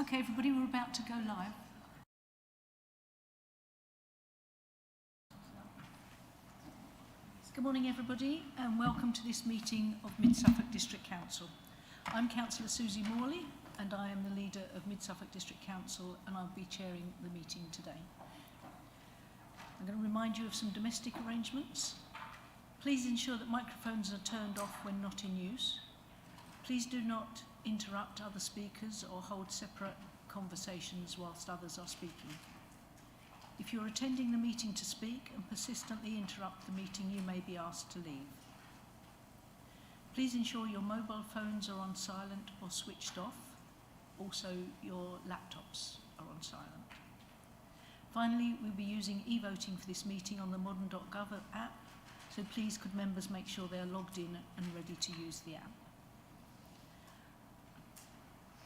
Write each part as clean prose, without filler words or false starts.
Okay, everybody, we're about to go live. Good morning, everybody, and welcome to this meeting of Mid-Suffolk District Council. I'm Councillor Susie Morley, and I am the leader of Mid-Suffolk District Council, and I'll be chairing the meeting today. I'm going to remind you of some domestic arrangements. Please ensure that microphones are turned off when not in use. Please do not interrupt other speakers or hold separate conversations whilst others are speaking. If you're attending the meeting to speak and persistently interrupt the meeting, you may be asked to leave. Please ensure your mobile phones are on silent or switched off. Also, your laptops are on silent. Finally, we'll be using e-voting for this meeting on the modern.gov app, so please could members make sure they're logged in and ready to use the app.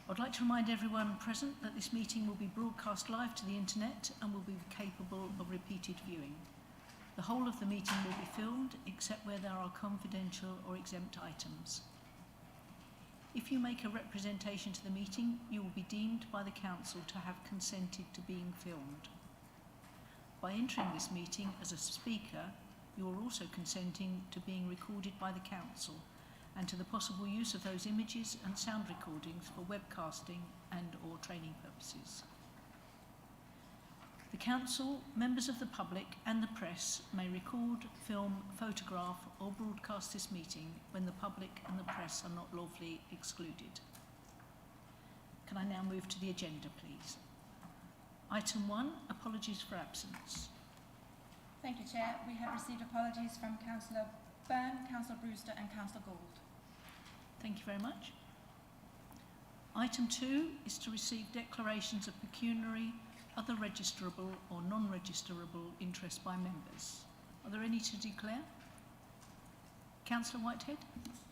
I'd like to remind everyone present that this meeting will be broadcast live to the internet and will be capable of repeated viewing. The whole of the meeting will be filmed, except where there are confidential or exempt items. If you make a representation to the meeting, you will be deemed by the Council to have consented to being filmed. By entering this meeting as a speaker, you are also consenting to being recorded by the Council and to the possible use of those images and sound recordings for webcasting and or training purposes. The Council, members of the public and the press may record, film, photograph or broadcast this meeting when the public and the press are not lawfully excluded. Can I now move to the agenda, please? Item 1, apologies for absence. Thank you, Chair. We have received apologies from Councillor Byrne, Councillor Brewster and Councillor Gould. Thank you very much. Item 2 is to receive declarations of pecuniary, other registrable or non-registrable interest by members. Are there any to declare? Councillor Whitehead?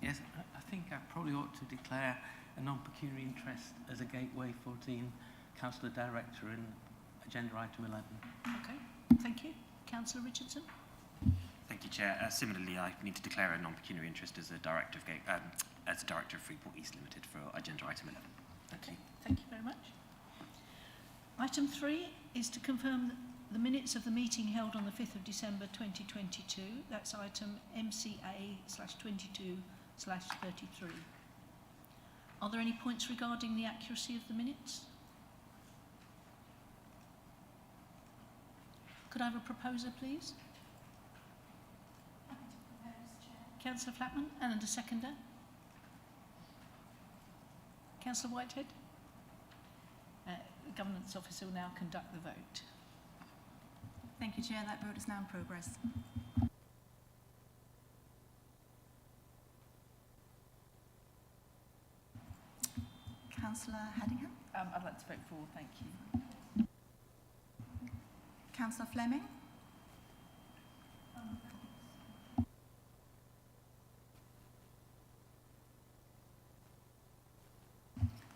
Yes, I think I probably ought to declare a non-pecuniary interest as a gateway 14 Councillor Director in agenda item 11. Okay, thank you. Councillor Richardson? Thank you, Chair. Similarly, I need to declare a non-pecuniary interest as a director of Freeport East Limited for agenda item 11. Thank you. Thank you very much. Item 3 is to confirm the minutes of the meeting held on the 5th of December 2022. That's item MCA/22/33. Are there any points regarding the accuracy of the minutes? Could I have a proposer, please? Councillor Flatman, and a seconder. Councillor Whitehead. The Governance Officer will now conduct the vote. Thank you, Chair. That vote is now in progress. Councillor Haddingham. I'd like to vote for, thank you. Councillor Fleming.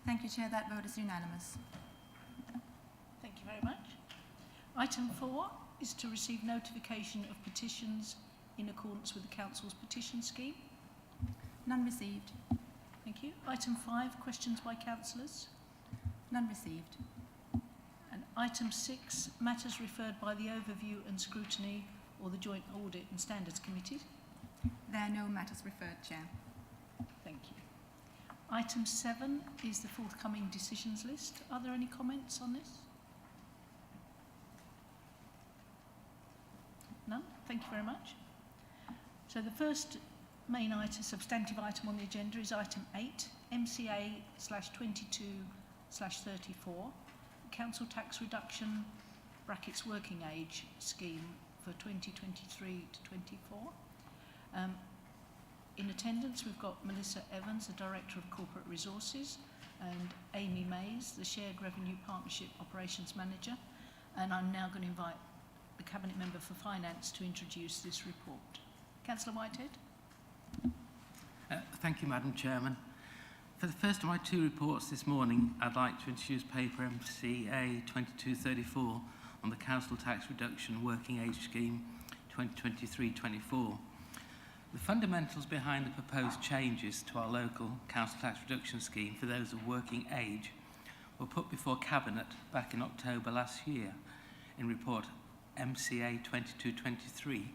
Thank you, Chair. That vote is unanimous. Thank you very much. Item 4 is to receive notification of petitions in accordance with the Council's petition scheme. None received. Thank you. Item 5, questions by councillors. None received. And item 6, matters referred by the Overview and Scrutiny or the Joint Audit and Standards Committee. There are no matters referred, Chair. Thank you. Item 7 is the forthcoming decisions list. Are there any comments on this? None? Thank you very much. So the first main item, substantive item on the agenda is item 8, MCA/22/34, Council Tax Reduction (brackets Working Age) Scheme for 2023 to 24. In attendance, we've got Melissa Evans, the Director of Corporate Resources, and Amy Mays, the Shared Revenue Partnership Operations Manager. And I'm now going to invite the Cabinet Member for Finance to introduce this report. Councillor Whitehead. Thank you, Madam Chairman. For the first of my 2 reports this morning, I'd like to introduce paper MCA 2234 on the Council Tax Reduction Working Age Scheme 2023-24. The fundamentals behind the proposed changes to our local council tax reduction scheme for those of working age were put before Cabinet back in October last year in report MCA 2223.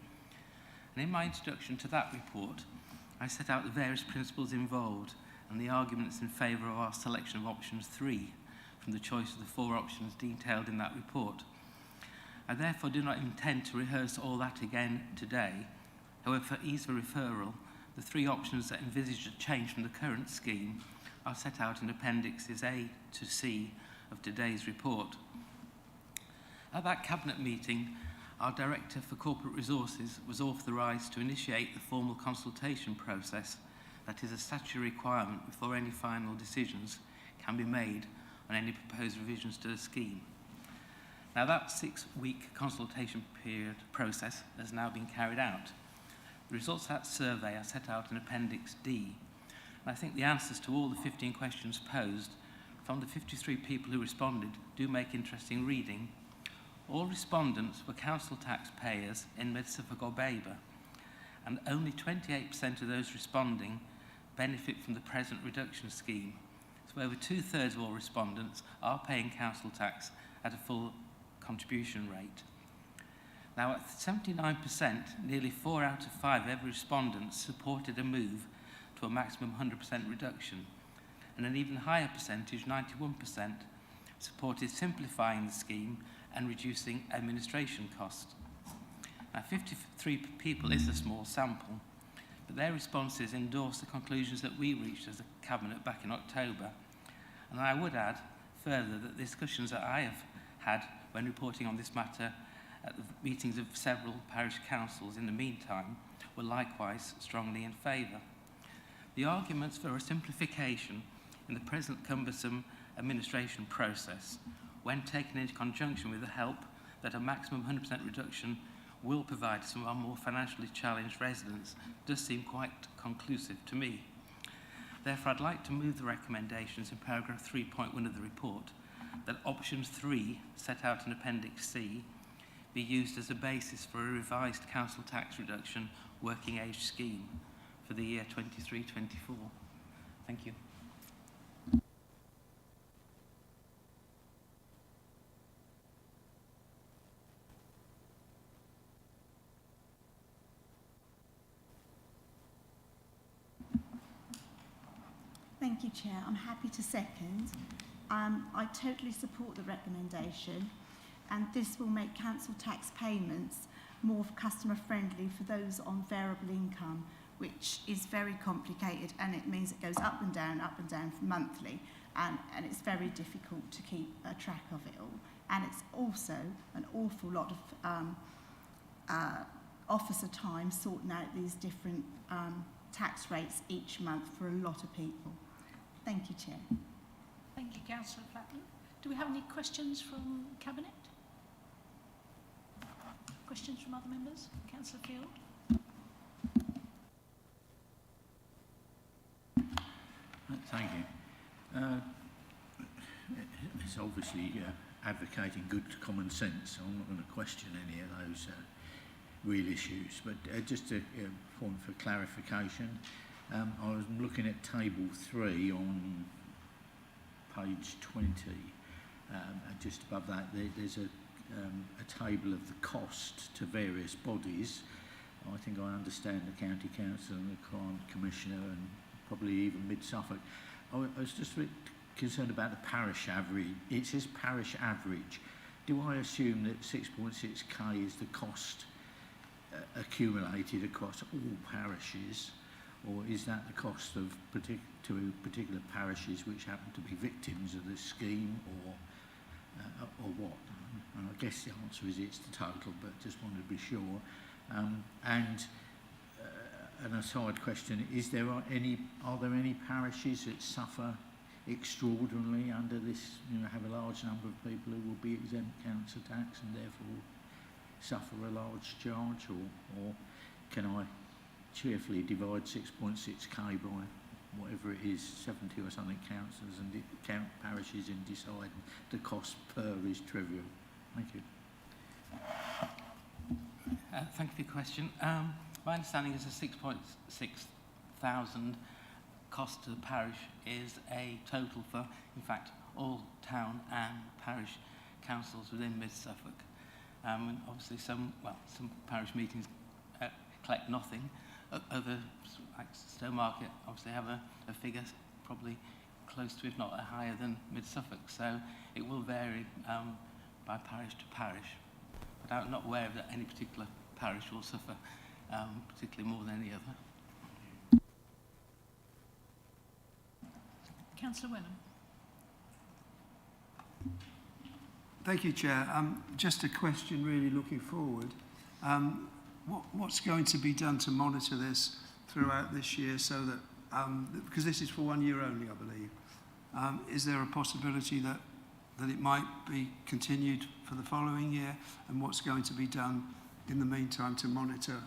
And in my introduction to that report, I set out the various principles involved and the arguments in favour of our selection of options 3 from the choice of the 4 options detailed in that report. I therefore do not intend to rehearse all that again today. However, for ease of referral, the 3 options that envisage a change from the current scheme are set out in Appendixes A to C of today's report. At that Cabinet meeting, our Director for Corporate Resources was authorised to initiate the formal consultation process that is a statutory requirement before any final decisions can be made on any proposed revisions to the scheme. Now, that 6-week consultation period process has now been carried out. The results of that survey are set out in Appendix D, and I think the answers to all the 15 questions posed from the 53 people who responded do make interesting reading. All respondents were council tax payers in Mid-Suffolk or Baber, and only 28% of those responding benefit from the present reduction scheme. So over 2/3 of all respondents are paying council tax at a full contribution rate. Now, at 79%, nearly 4 out of 5 every respondents supported a move to a maximum 100% reduction, and an even higher percentage, 91%, supported simplifying the scheme and reducing administration costs. Now, 53 people is a small sample, but their responses endorse the conclusions that we reached as a Cabinet back in October. And I would add further that the discussions that I have had when reporting on this matter at the meetings of several parish councils in the meantime were likewise strongly in favour. The arguments for a simplification in the present cumbersome administration process, when taken into conjunction with the help that a maximum 100% reduction will provide to some of our more financially challenged residents, does seem quite conclusive to me. Therefore, I'd like to move the recommendations in paragraph 3.1 of the report that option 3, set out in Appendix C, be used as a basis for a revised council tax reduction working age scheme for the year 23-24. Thank you. Thank you, Chair. I'm happy to second. I totally support the recommendation, and this will make council tax payments more customer friendly for those on variable income, which is very complicated, and it means it goes up and down monthly, and it's very difficult to keep a track of it all. And it's also an awful lot of officer time sorting out these different tax rates each month for a lot of people. Thank you, Chair. Thank you, Councillor Flatton. Do we have any questions from Cabinet? Questions from other members? Councillor Field? Thank you. It's obviously advocating good common sense. I'm not going to question any of those real issues, but just a point for clarification. I was looking at table 3 on page 20, and just above that there's a table of the cost to various bodies. I think I understand the County Council and the Crime Commissioner and probably even Mid-Suffolk. I was just a bit concerned about the parish average. It says parish average. Do I assume that 6.6k is the cost accumulated across all parishes, or is that the cost of particular parishes which happen to be victims of this scheme, or what? And I guess the answer is it's the total, but just wanted to be sure. And an aside question: are there any parishes that suffer extraordinarily under this? Have a large number of people who will be exempt council tax and therefore suffer a large charge, or can I cheerfully divide 6.6k by whatever it is, 70 or something councillors, and count parishes and decide the cost per is trivial? Thank you. Thank you for your question. My understanding is the 6.6 thousand cost to the parish is a total for, in fact, all town and parish councils within Mid-Suffolk. And obviously some parish meetings collect nothing. Other, like Stowmarket, obviously have a figure probably close to, if not higher than Mid-Suffolk. So it will vary by parish to parish. But I'm not aware that any particular parish will suffer particularly more than any other. Councillor Wenham. Thank you, Chair. Just a question really looking forward. What's going to be done to monitor this throughout this year so that, because this is for 1 year only, I believe, is there a possibility that it might be continued for the following year, and what's going to be done in the meantime to monitor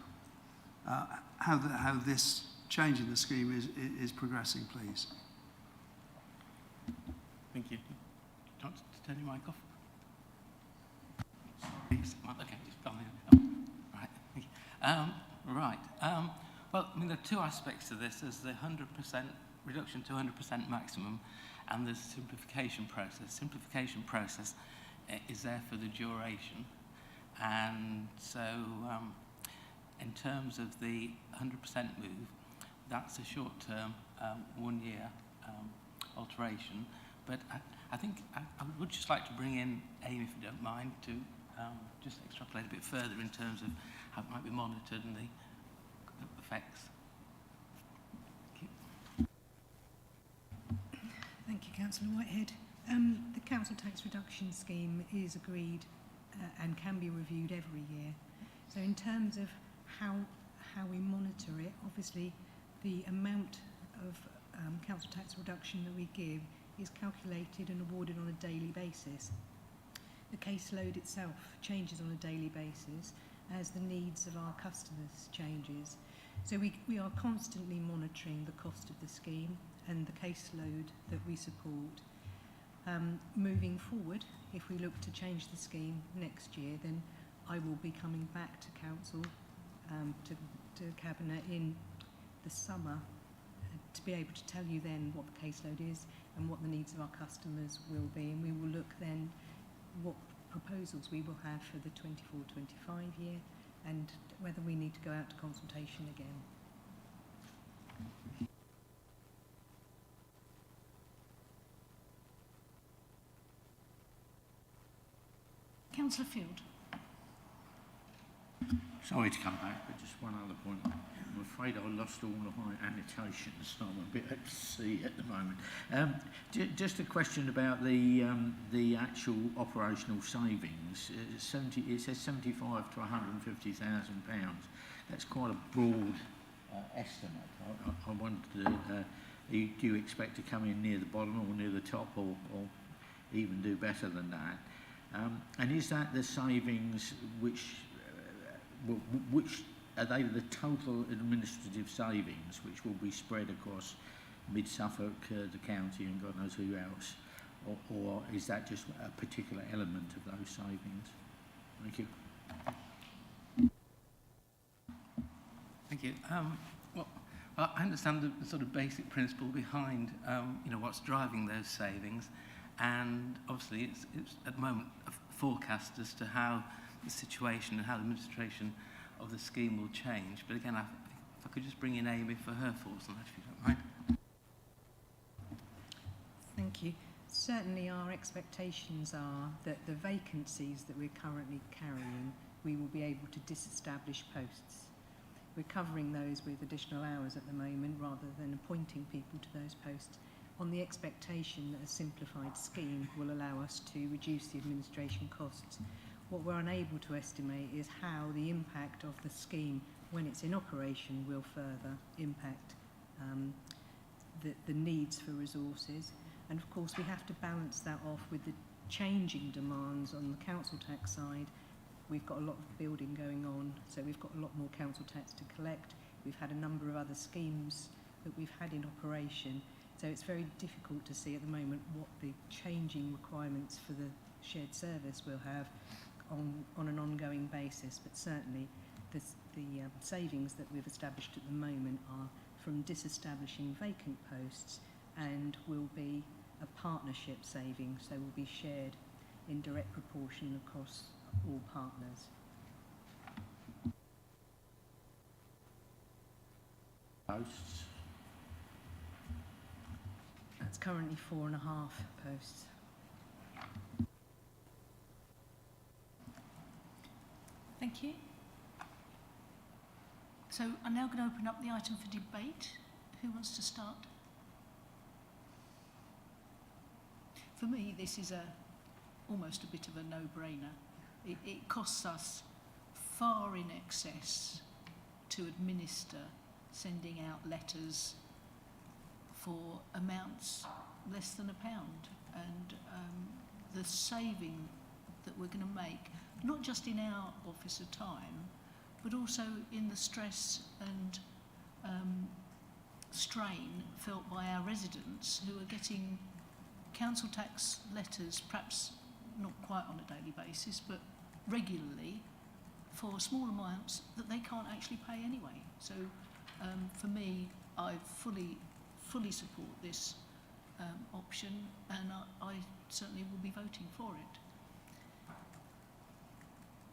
how this change in the scheme is progressing, please? Thank you. Do you want to turn your mic off? Sorry. Okay, just gone in. Right. Thank you. Right. Well, I mean, there are two aspects to this. There's the 100% reduction to 100% maximum, and there's the simplification process. Simplification process is there for the duration, and so in terms of the 100% move, that's a short-term 1 year alteration. But I think I would just like to bring in Amy, if you don't mind, to just extrapolate a bit further in terms of how it might be monitored and the effects. Thank you, Councillor Whitehead. The council tax reduction scheme is agreed and can be reviewed every year. So in terms of how we monitor it, obviously the amount of council tax reduction that we give is calculated and awarded on a daily basis. The caseload itself changes on a daily basis as the needs of our customers changes. So we are constantly monitoring the cost of the scheme and the caseload that we support. Moving forward, if we look to change the scheme next year, then I will be coming back to council, to Cabinet in the summer to be able to tell you then what the caseload is and what the needs of our customers will be, and we will look then what proposals we will have for the 24-25 year and whether we need to go out to consultation again. Councillor Field. Sorry to come back, but just one other point. I'm afraid I lost all of my annotations, so I'm a bit at sea at the moment. Just a question about the actual operational savings. It says 75 to 150,000 pounds. That's quite a broad estimate. I wondered, do you expect to come in near the bottom or near the top, or even do better than that? And is that the savings which are they the total administrative savings which will be spread across Mid-Suffolk, the county, and God knows who else? Or is that just a particular element of those savings? Thank you. Thank you. Well, I understand the sort of basic principle behind what's driving those savings, and obviously it's at the moment a forecast as to how the situation and how the administration of the scheme will change. But again, if I could just bring in Amy for her thoughts on that, if you don't mind. Thank you. Certainly our expectations are that the vacancies that we're currently carrying, we will be able to disestablish posts. We're covering those with additional hours at the moment rather than appointing people to those posts, on the expectation that a simplified scheme will allow us to reduce the administration costs. What we're unable to estimate is how the impact of the scheme when it's in operation will further impact the needs for resources. And of course we have to balance that off with the changing demands on the council tax side. We've got a lot of building going on, so we've got a lot more council tax to collect. We've had a number of other schemes that we've had in operation. So it's very difficult to see at the moment what the changing requirements for the shared service will have on an ongoing basis. But certainly the savings that we've established at the moment are from disestablishing vacant posts and will be a partnership saving, so will be shared in direct proportion across all partners. Posts. That's currently 4.5 posts. Thank you. So I'm now going to open up the item for debate. Who wants to start? For me, this is almost a bit of a no-brainer. It costs us far in excess to administer sending out letters for amounts less than £1, and the saving that we're going to make, not just in our officer time, but also in the stress and strain felt by our residents who are getting council tax letters, perhaps not quite on a daily basis, but regularly, for small amounts that they can't actually pay anyway. So for me, I fully support this option, and I certainly will be voting for it.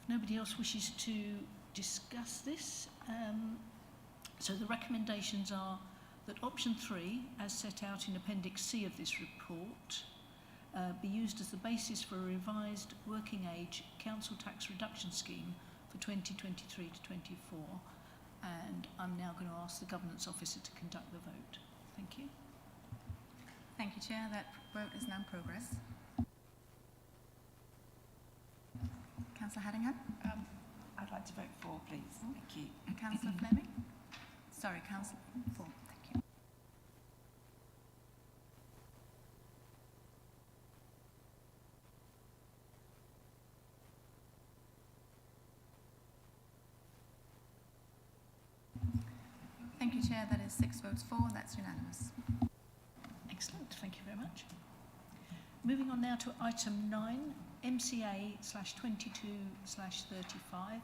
If nobody else wishes to discuss this, so the recommendations are that option 3, as set out in Appendix C of this report, be used as the basis for a revised working age council tax reduction scheme for 2023 to 24. And I'm now going to ask the Governance Officer to conduct the vote. Thank you. Thank you, Chair. That vote is now in progress. Councillor Haddingham? I'd like to vote for, please. Thank you. Councillor Fleming? Sorry, Councillor for. Thank you. Thank you, Chair. That is 6 votes for. That's unanimous. Excellent. Thank you very much. Moving on now to item 9, MCA/22/35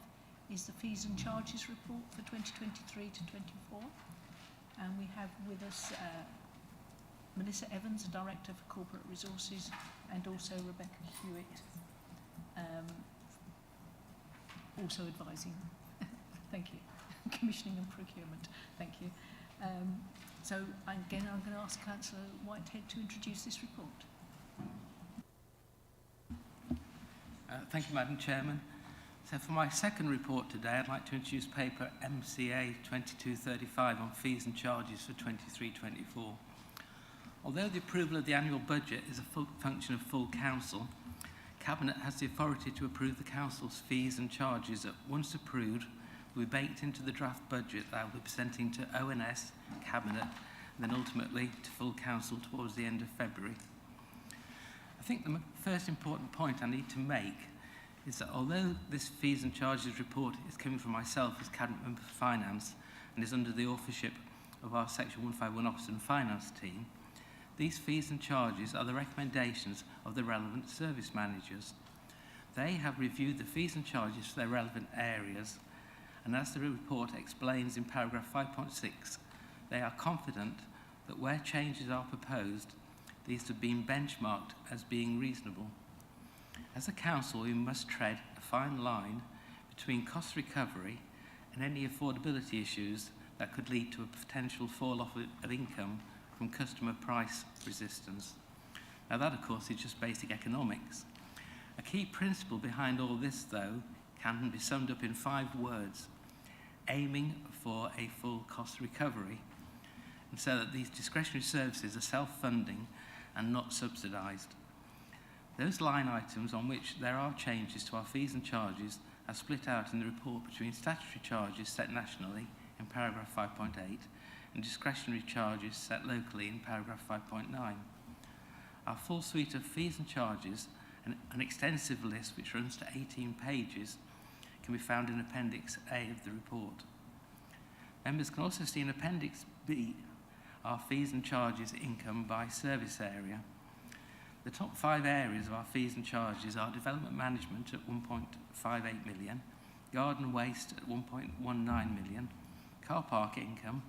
is the fees and charges report for 2023 to 24. And we have with us Melissa Evans, the Director for Corporate Resources, and also Rebecca Hewitt, also advising. Thank you. Commissioning and procurement. Thank you. So again, I'm going to ask Councillor Whitehead to introduce this report. Thank you, Madam Chairman. So for my second report today, I'd like to introduce paper MCA 2235 on fees and charges for 23-24. Although the approval of the annual budget is a function of full council, Cabinet has the authority to approve the council's fees and charges that, once approved, will be baked into the draft budget that I will be presenting to ONS, Cabinet, and then ultimately to full council towards the end of February. I think the first important point I need to make is that although this fees and charges report is coming from myself as Cabinet Member for Finance and is under the authorship of our Section 151 Officer and Finance team, these fees and charges are the recommendations of the relevant service managers. They have reviewed the fees and charges for their relevant areas, and as the report explains in paragraph 5.6, they are confident that where changes are proposed, these have been benchmarked as being reasonable. As a council, we must tread a fine line between cost recovery and any affordability issues that could lead to a potential fall-off of income from customer price resistance. Now that, of course, is just basic economics. A key principle behind all this, though, can be summed up in 5 words: aiming for a full cost recovery, and so that these discretionary services are self-funding and not subsidised. Those line items on which there are changes to our fees and charges are split out in the report between statutory charges set nationally in paragraph 5.8 and discretionary charges set locally in paragraph 5.9. Our full suite of fees and charges, an extensive list which runs to 18 pages, can be found in Appendix A of the report. Members can also see in Appendix B our fees and charges income by service area. The top 5 areas of our fees and charges are development management at 1.58 million, garden waste at 1.19 million, car park income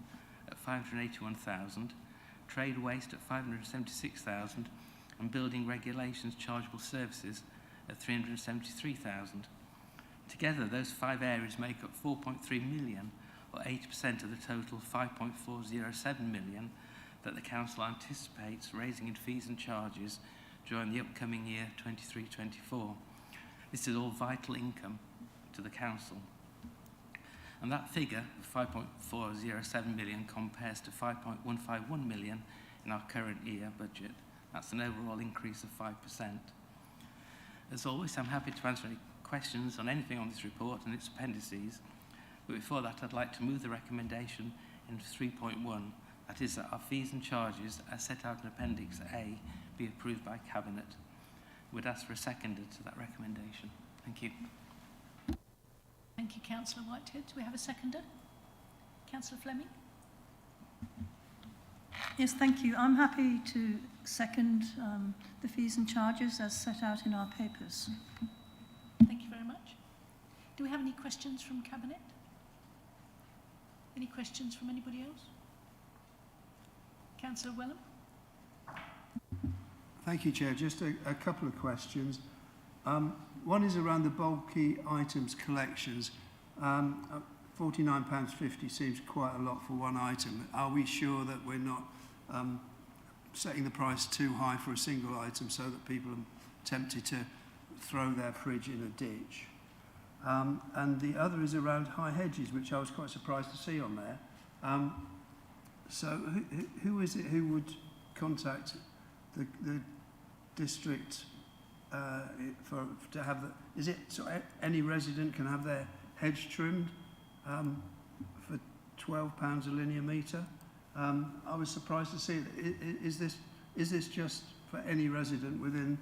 at 581,000, trade waste at 576,000 and building regulations chargeable services at 373,000. Together, those 5 areas make up 4.3 million, or 80% of the total 5.407 million that the Council anticipates raising in fees and charges during the upcoming year 23-24. This is all vital income to the Council. And that figure of 5.407 million compares to 5.151 million in our current year budget. That's an overall increase of 5%. As always, I'm happy to answer any questions on anything on this report and its appendices. But before that, I'd like to move the recommendation in 3.1. That is, that our fees and charges, as set out in Appendix A, be approved by Cabinet. We'd ask for a seconder to that recommendation. Thank you. Thank you, Councillor Whitehead. Do we have a seconder? Councillor Fleming? Yes, thank you. I'm happy to second the fees and charges as set out in our papers. Thank you very much. Do we have any questions from Cabinet? Any questions from anybody else? Councillor Wellham? Thank you, Chair. Just a couple of questions. One is around the bulky items collections. £49.50 seems quite a lot for one item. Are we sure that we're not setting the price too high for a single item so that people are tempted to throw their fridge in a ditch? And the other is around high hedges, which I was quite surprised to see on there. So who is it who would contact the district to have the, is it so any resident can have their hedge trimmed for £12 a linear metre? I was surprised to see that. Is this just for any resident within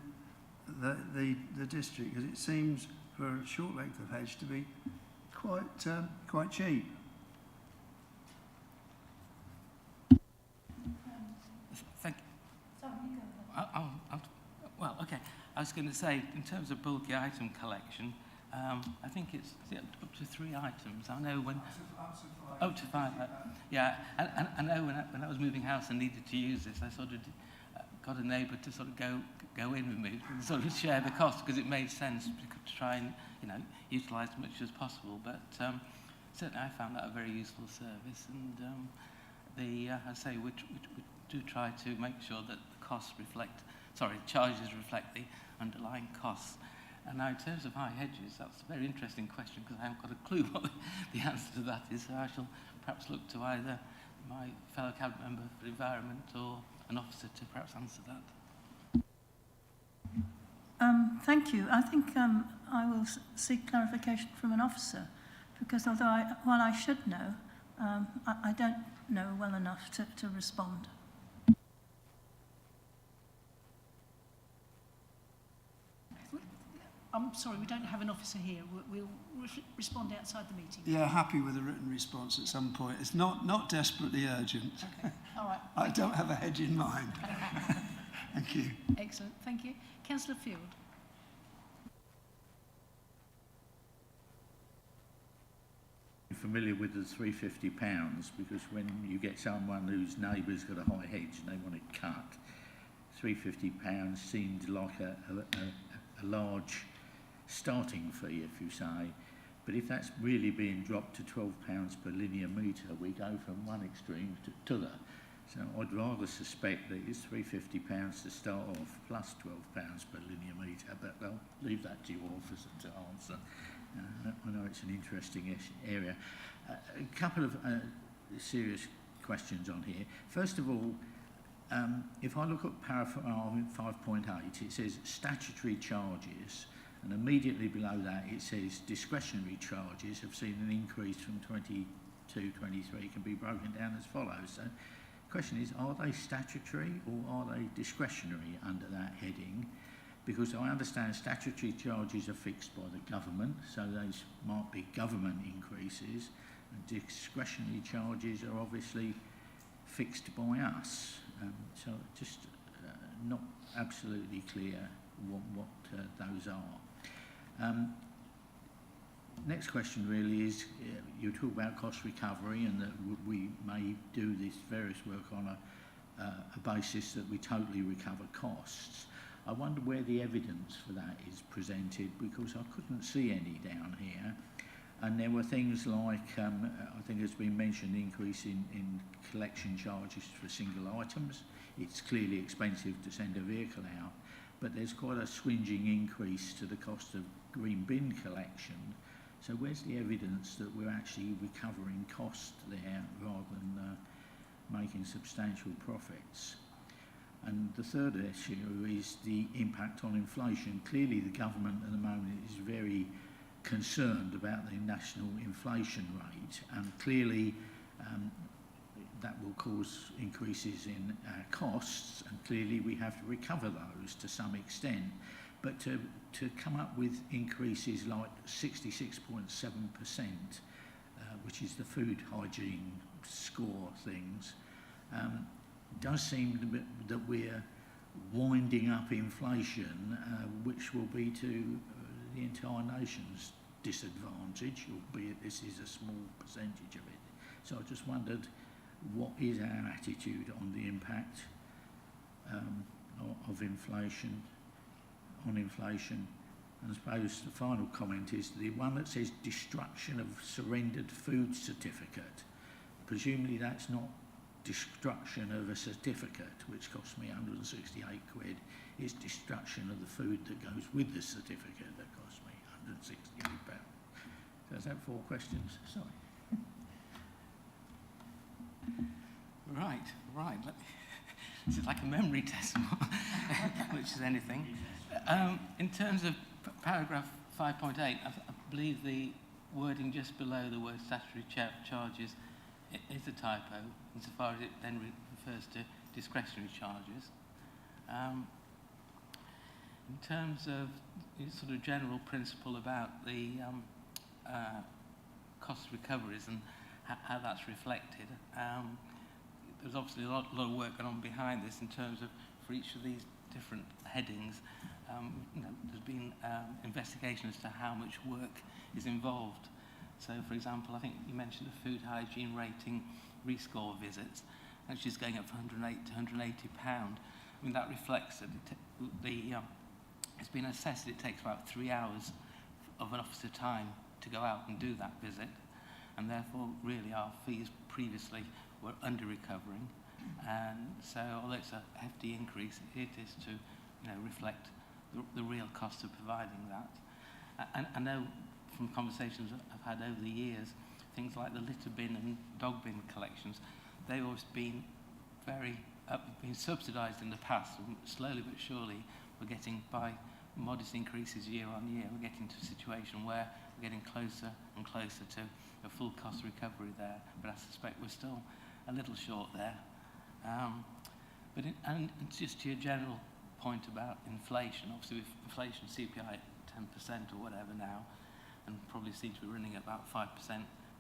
the district? Because it seems for a short length of hedge to be quite cheap. Thank you. Well, okay. I was going to say, in terms of bulky item collection, I think it's up to 3 items. I know when... Up to 5. Yeah, and I know when I was moving house and needed to use this, I sort of got a neighbour to sort of go in with me and sort of share the cost, because it made sense to try and, utilise as much as possible. But certainly I found that a very useful service, and I say we do try to make sure that the costs charges reflect the underlying costs. And now in terms of high hedges, that's a very interesting question, because I haven't got a clue what the answer to that is. So I shall perhaps look to either my fellow cabinet member for environment or an officer to perhaps answer that. Thank you. I think I will seek clarification from an officer, because while I should know, I don't know well enough to respond. I'm sorry, we don't have an officer here. We'll respond outside the meeting. Yeah, happy with a written response at some point. It's not desperately urgent. Okay, all right. I don't have a hedge in mind. Thank you. Excellent, thank you. Councillor Field. Familiar with the £350, because when you get someone whose neighbour's got a high hedge and they want it cut, £350 seemed like a large starting fee, if you say. But if that's really being dropped to £12 per linear metre, we go from one extreme to the other. So I'd rather suspect that it's £350 to start off, plus £12 per linear metre, but I'll leave that to your officer to answer. I know it's an interesting area. A couple of serious questions on here. First of all, if I look at paragraph 5.8, it says statutory charges, and immediately below that it says discretionary charges have seen an increase from 22-23, can be broken down as follows. So the question is, are they statutory or are they discretionary under that heading? Because I understand statutory charges are fixed by the government, so those might be government increases, and discretionary charges are obviously fixed by us. So just not absolutely clear what those are. Next question really is, you talk about cost recovery and that we may do this various work on a basis that we totally recover costs. I wonder where the evidence for that is presented, because I couldn't see any down here. And there were things like, I think it's been mentioned, increase in collection charges for single items. It's clearly expensive to send a vehicle out, but there's quite a swinging increase to the cost of green bin collection. So where's the evidence that we're actually recovering cost there rather than making substantial profits? And the third issue is the impact on inflation. Clearly the government at the moment is very concerned about the national inflation rate, and clearly that will cause increases in costs, and clearly we have to recover those to some extent. But to come up with increases like 66.7%, which is the food hygiene score things, does seem that we're winding up inflation, which will be to the entire nation's disadvantage, albeit this is a small percentage of it. So I just wondered, what is our attitude on the impact of inflation, on inflation? And I suppose the final comment is the one that says destruction of surrendered food certificate. Presumably that's not destruction of a certificate, which cost me 168 quid. It's destruction of the food that goes with the certificate that cost me 168 pounds. So is that 4 questions? Sorry. Right. This is like a memory test, which is anything. In terms of paragraph 5.8, I believe the wording just below the word statutory charges is a typo, insofar as it then refers to discretionary charges. In terms of the sort of general principle about the cost recoveries and how that's reflected, there's obviously a lot of work going on behind this in terms of, for each of these different headings, there's been investigation as to how much work is involved. So, for example, I think you mentioned the food hygiene rating rescore visits, which is going up from 108 to 180 pound. I mean, that reflects that it's been assessed that it takes about 3 hours of an officer time to go out and do that visit, and therefore, really, our fees previously were under recovering. And so, although it's a hefty increase, it is to, reflect the real cost of providing that. And I know from conversations I've had over the years, things like the litter bin and dog bin collections, they've always been been subsidised in the past, and slowly but surely we're getting, by modest increases year on year, we're getting to a situation where we're getting closer and closer to a full cost recovery there, but I suspect we're still a little short there. And just to your general point about inflation, obviously with inflation CPI at 10% or whatever now, and probably seems to be running at about 5%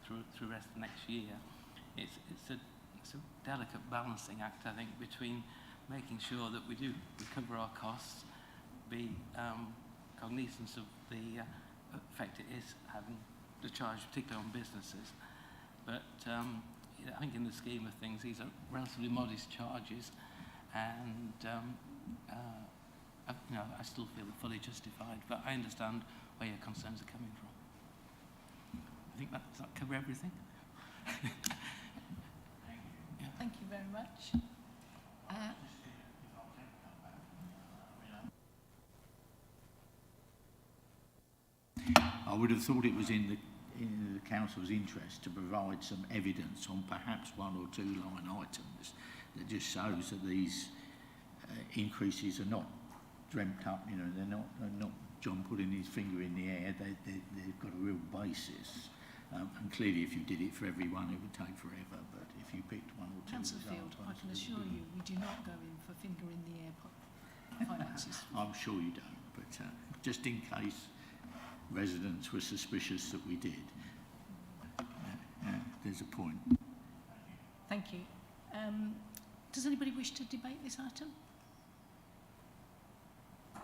through the rest of next year, it's a delicate balancing act, I think, between making sure that we do recover our costs, be cognizant of the effect it is having the charge, particularly on businesses. But I think in the scheme of things, these are relatively modest charges, and I still feel they're fully justified, but I understand where your concerns are coming from. I think does that cover everything? Thank you very much. I would have thought it was in the council's interest to provide some evidence on perhaps 1 or 2 line items that just shows that these increases are not dreamt up. They're not John putting his finger in the air. They've got a real basis. And clearly, if you did it for everyone, it would take forever. But if you picked 1 or 2, Councillor Field, I can assure you, we do not go in for finger in the air finances. I'm sure you don't. But just in case residents were suspicious that we did, there's a point. Thank you. Does anybody wish to debate this item?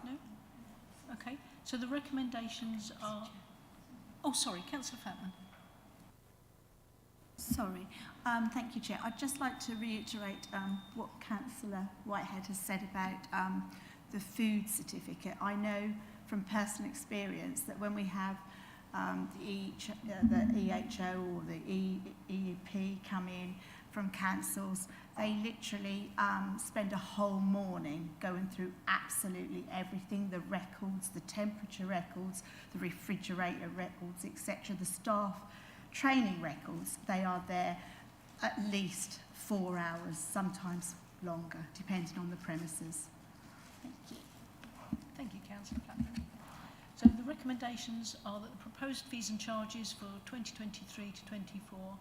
No? Okay. So the recommendations are... Oh, sorry, Councillor Fatman. Sorry. Thank you, Chair. I'd just like to reiterate what Councillor Whitehead has said about the food certificate. I know from personal experience that when we have the EHO or the EUP come in from councils, they literally spend a whole morning going through absolutely everything, the records, the temperature records, the refrigerator records, etc., the staff training records. They are there at least 4 hours, sometimes longer, depending on the premises. Thank you. Thank you, Councillor Plattman. So the recommendations are that the proposed fees and charges for 2023 to 24,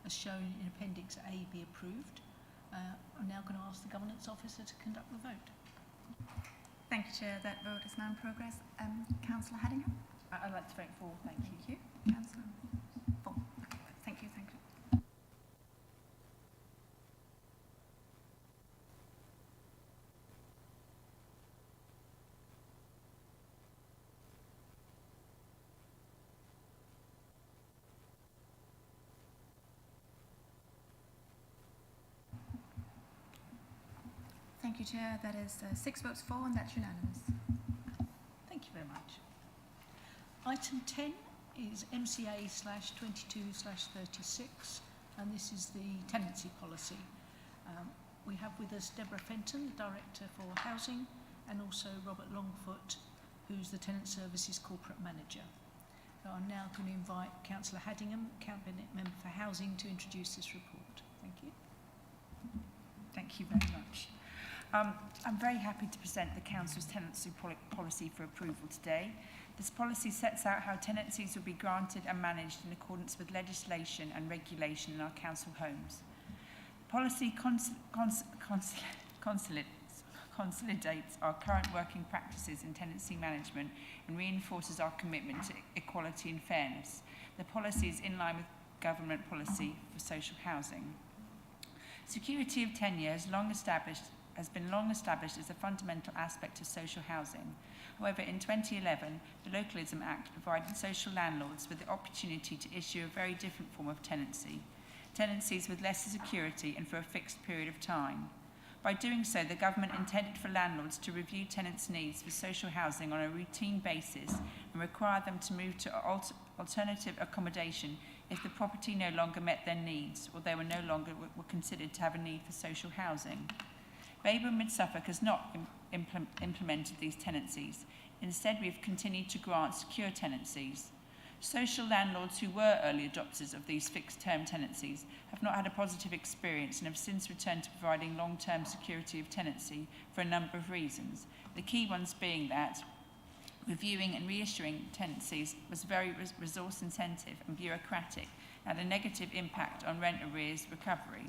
as shown in Appendix A, be approved. I'm now going to ask the Governance Officer to conduct the vote. Thank you, Chair. That vote is now in progress. Councillor Haddingham? I'd like to vote for. Thank you. Thank you. Councillor? For. Thank you, thank you. Thank you, Chair. That is 6 votes for, and that's unanimous. Thank you very much. Item 10 is MCA/22/36, and this is the tenancy policy. We have with us Deborah Fenton, Director for Housing, and also Robert Longfoot, who's the Tenant Services Corporate Manager. So I'm now going to invite Councillor Haddingham, Cabinet Member for Housing, to introduce this report. Thank you. Thank you very much. I'm very happy to present the Council's tenancy policy for approval today. This policy sets out how tenancies will be granted and managed in accordance with legislation and regulation in our council homes. The policy consolidates our current working practices in tenancy management and reinforces our commitment to equality and fairness. The policy is in line with government policy for social housing. Security of tenure has been long established as a fundamental aspect of social housing. However, in 2011, the Localism Act provided social landlords with the opportunity to issue a very different form of tenancy, tenancies with lesser security and for a fixed period of time. By doing so, the government intended for landlords to review tenants' needs for social housing on a routine basis and require them to move to alternative accommodation if the property no longer met their needs or they were no longer were considered to have a need for social housing. Babel Mid Suffolk has not implemented these tenancies. Instead, we have continued to grant secure tenancies. Social landlords who were early adopters of these fixed-term tenancies have not had a positive experience and have since returned to providing long-term security of tenancy for a number of reasons. The key ones being that reviewing and reissuing tenancies was very resource intensive and bureaucratic and had a negative impact on rent arrears recovery.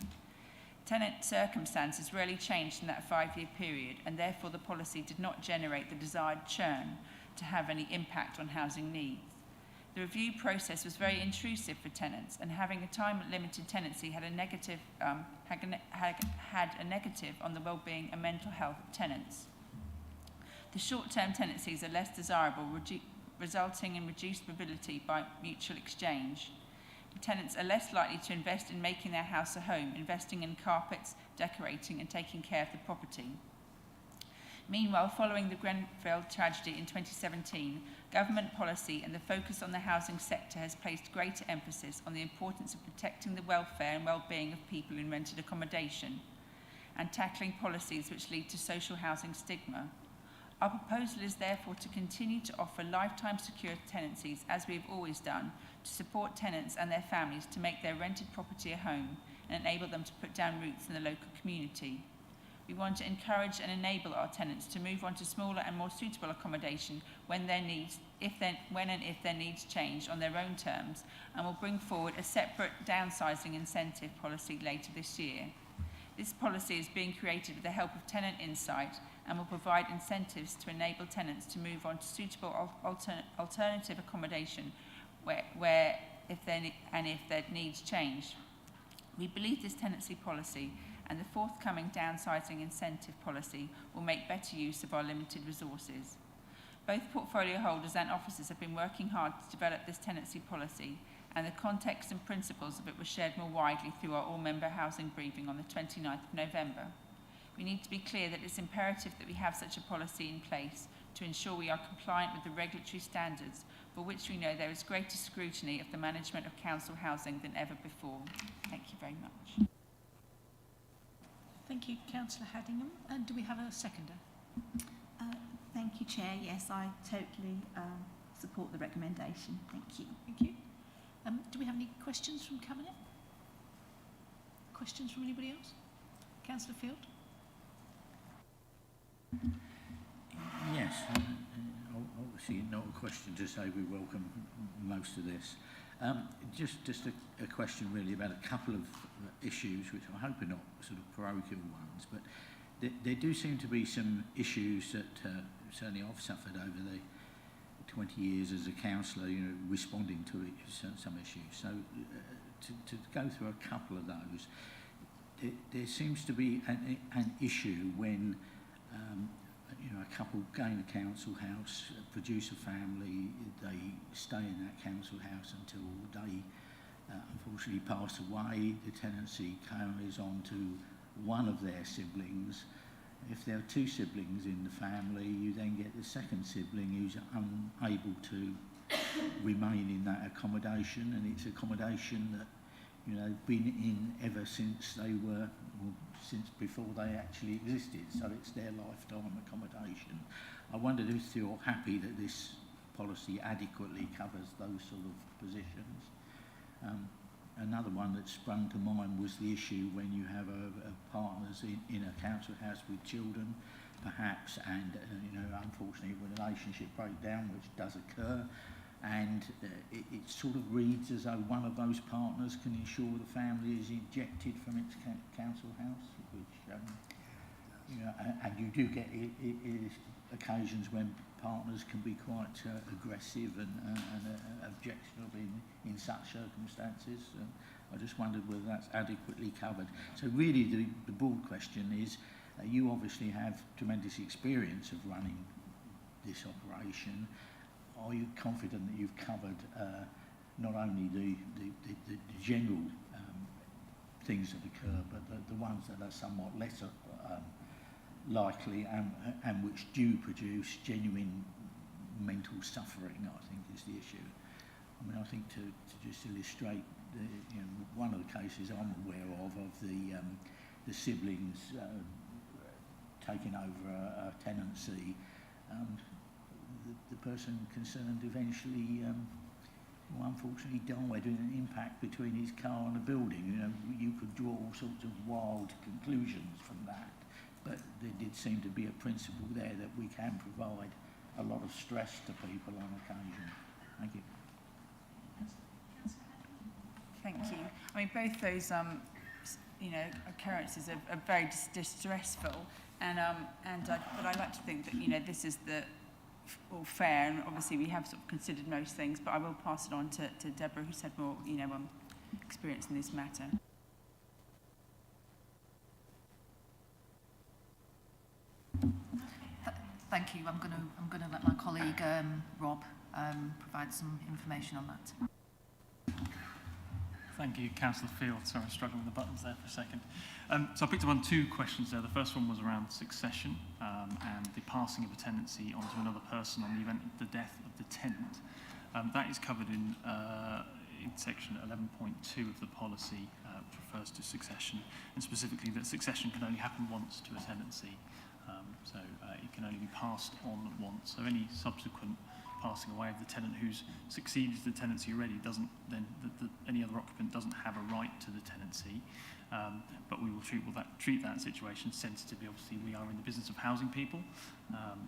Tenant circumstances rarely changed in that 5-year period, and therefore the policy did not generate the desired churn to have any impact on housing needs. The review process was very intrusive for tenants, and having a time-limited tenancy had a negative on the well-being and mental health of tenants. The short-term tenancies are less desirable, resulting in reduced mobility by mutual exchange. Tenants are less likely to invest in making their house a home, investing in carpets, decorating and taking care of the property. Meanwhile, following the Grenfell tragedy in 2017, government policy and the focus on the housing sector has placed greater emphasis on the importance of protecting the welfare and well-being of people in rented accommodation and tackling policies which lead to social housing stigma. Our proposal is therefore to continue to offer lifetime secure tenancies as we have always done, to support tenants and their families to make their rented property a home and enable them to put down roots in the local community. We want to encourage and enable our tenants to move on to smaller and more suitable accommodation when and if their needs change on their own terms, and will bring forward a separate downsizing incentive policy later this year. This policy is being created with the help of Tenant Insight and will provide incentives to enable tenants to move on to suitable alternative accommodation where if their needs change. We believe this tenancy policy and the forthcoming downsizing incentive policy will make better use of our limited resources. Both portfolio holders and officers have been working hard to develop this tenancy policy, and the context and principles of it were shared more widely through our all-member housing briefing on the 29th of November. We need to be clear that it's imperative that we have such a policy in place to ensure we are compliant with the regulatory standards for which we know there is greater scrutiny of the management of council housing than ever before. Thank you very much. Thank you, Councillor Haddingham. And do we have a seconder? Thank you, Chair. Yes, I totally support the recommendation. Thank you. Thank you. Do we have any questions from Cabinet? Questions from anybody else? Councillor Field? Yes, obviously not a question to say we welcome most of this. Just a question really about a couple of issues which I hope are not sort of parochial ones, but there do seem to be some issues that certainly I've suffered over the 20 years as a councillor, you know, responding to some issues. So to go through a couple of those, there seems to be an issue when you know, a couple gain a council house, produce a family, they stay in that council house until they unfortunately pass away. The tenancy carries on to one of their siblings. If there are two siblings in the family, you then get the second sibling who's unable to remain in that accommodation, and it's accommodation that, you know, been in ever since they were, well, since before they actually existed, so it's their lifetime accommodation. I wondered if you're happy that this policy adequately covers those sort of positions. Another one that sprung to mind was the issue when you have partners in a council house with children, perhaps, and you know, unfortunately, a relationship breakdown, which does occur, and it sort of reads as though one of those partners can ensure the family is ejected from its council house, which you know, and you do get occasions when partners can be quite aggressive and objectionable in such circumstances. I just wondered whether that's adequately covered. So really the broad question is, you obviously have tremendous experience of running this operation. Are you confident that you've covered not only the general things that occur, but the ones that are somewhat less likely and which do produce genuine mental suffering, I think, is the issue. I mean, I think to just illustrate, you know, one of the cases I'm aware of the siblings taking over a tenancy, the person concerned eventually, well, unfortunately died in an impact between his car and a building. You know, you could draw all sorts of wild conclusions from that. But there did seem to be a principle there that we can provide a lot of stress to people on occasion. Thank you. Thank you. I mean, both those, you know, occurrences are very distressful, but I like to think that, you know, this is all fair, and obviously we have sort of considered most things, but I will pass it on to Deborah, who's had more, you know, experience in this matter. Thank you. I'm going to let my colleague Rob provide some information on that. Thank you, Councillor Field. Sorry, I'm struggling with the buttons there for a second. So I picked up on two questions there. The first one was around succession and the passing of a tenancy onto another person on the event of the death of the tenant. That is covered in section 11.2 of the policy, which refers to succession, and specifically that succession can only happen once to a tenancy. So it can only be passed on once. So any subsequent passing away of the tenant who's succeeded the tenancy already doesn't then any other occupant doesn't have a right to the tenancy. But we will treat that situation sensitively. Obviously, we are in the business of housing people,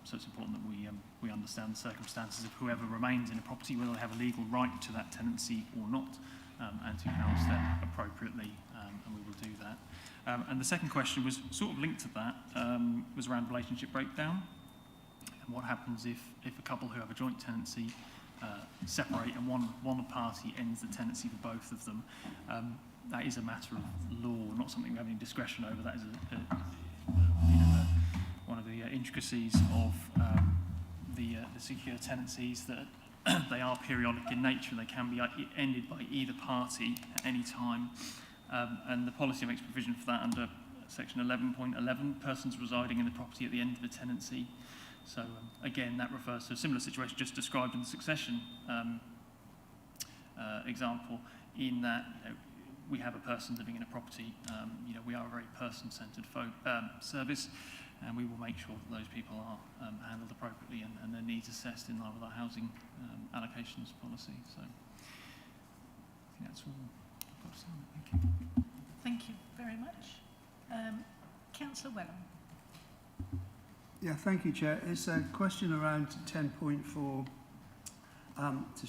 so it's important that we understand the circumstances of whoever remains in a property, whether they have a legal right to that tenancy or not, and to house them appropriately, and we will do that. And the second question was sort of linked to that, was around relationship breakdown, and what happens if a couple who have a joint tenancy separate and one party ends the tenancy for both of them. That is a matter of law, not something we have any discretion over. That is one of the intricacies of the secure tenancies, that they are periodic in nature and they can be ended by either party at any time. And the policy makes provision for that under section 11.11, persons residing in the property at the end of the tenancy. So again, that refers to a similar situation just described in the succession example, in that we have a person living in a property. We are a very person-centred service, and we will make sure that those people are handled appropriately and their needs assessed in line with our housing allocations policy. So I think that's all I've got to say on it. Thank you. Thank you very much. Councillor Wellham. Yeah, thank you, Chair. It's a question around 10.4 to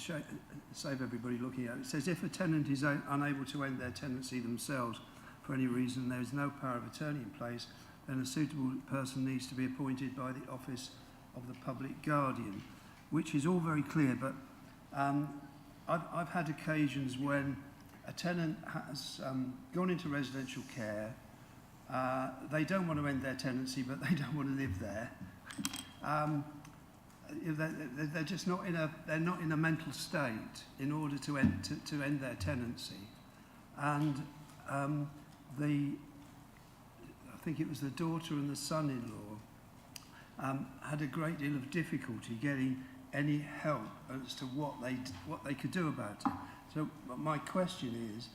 save everybody looking at it. It says, if a tenant is unable to end their tenancy themselves for any reason, there is no power of attorney in place, then a suitable person needs to be appointed by the Office of the Public Guardian, which is all very clear, but I've had occasions when a tenant has gone into residential care. They don't want to end their tenancy, but they don't want to live there. They're just not in a mental state in order to end their tenancy. And I think it was the daughter and the son-in-law had a great deal of difficulty getting any help as to what they could do about it. So my question is,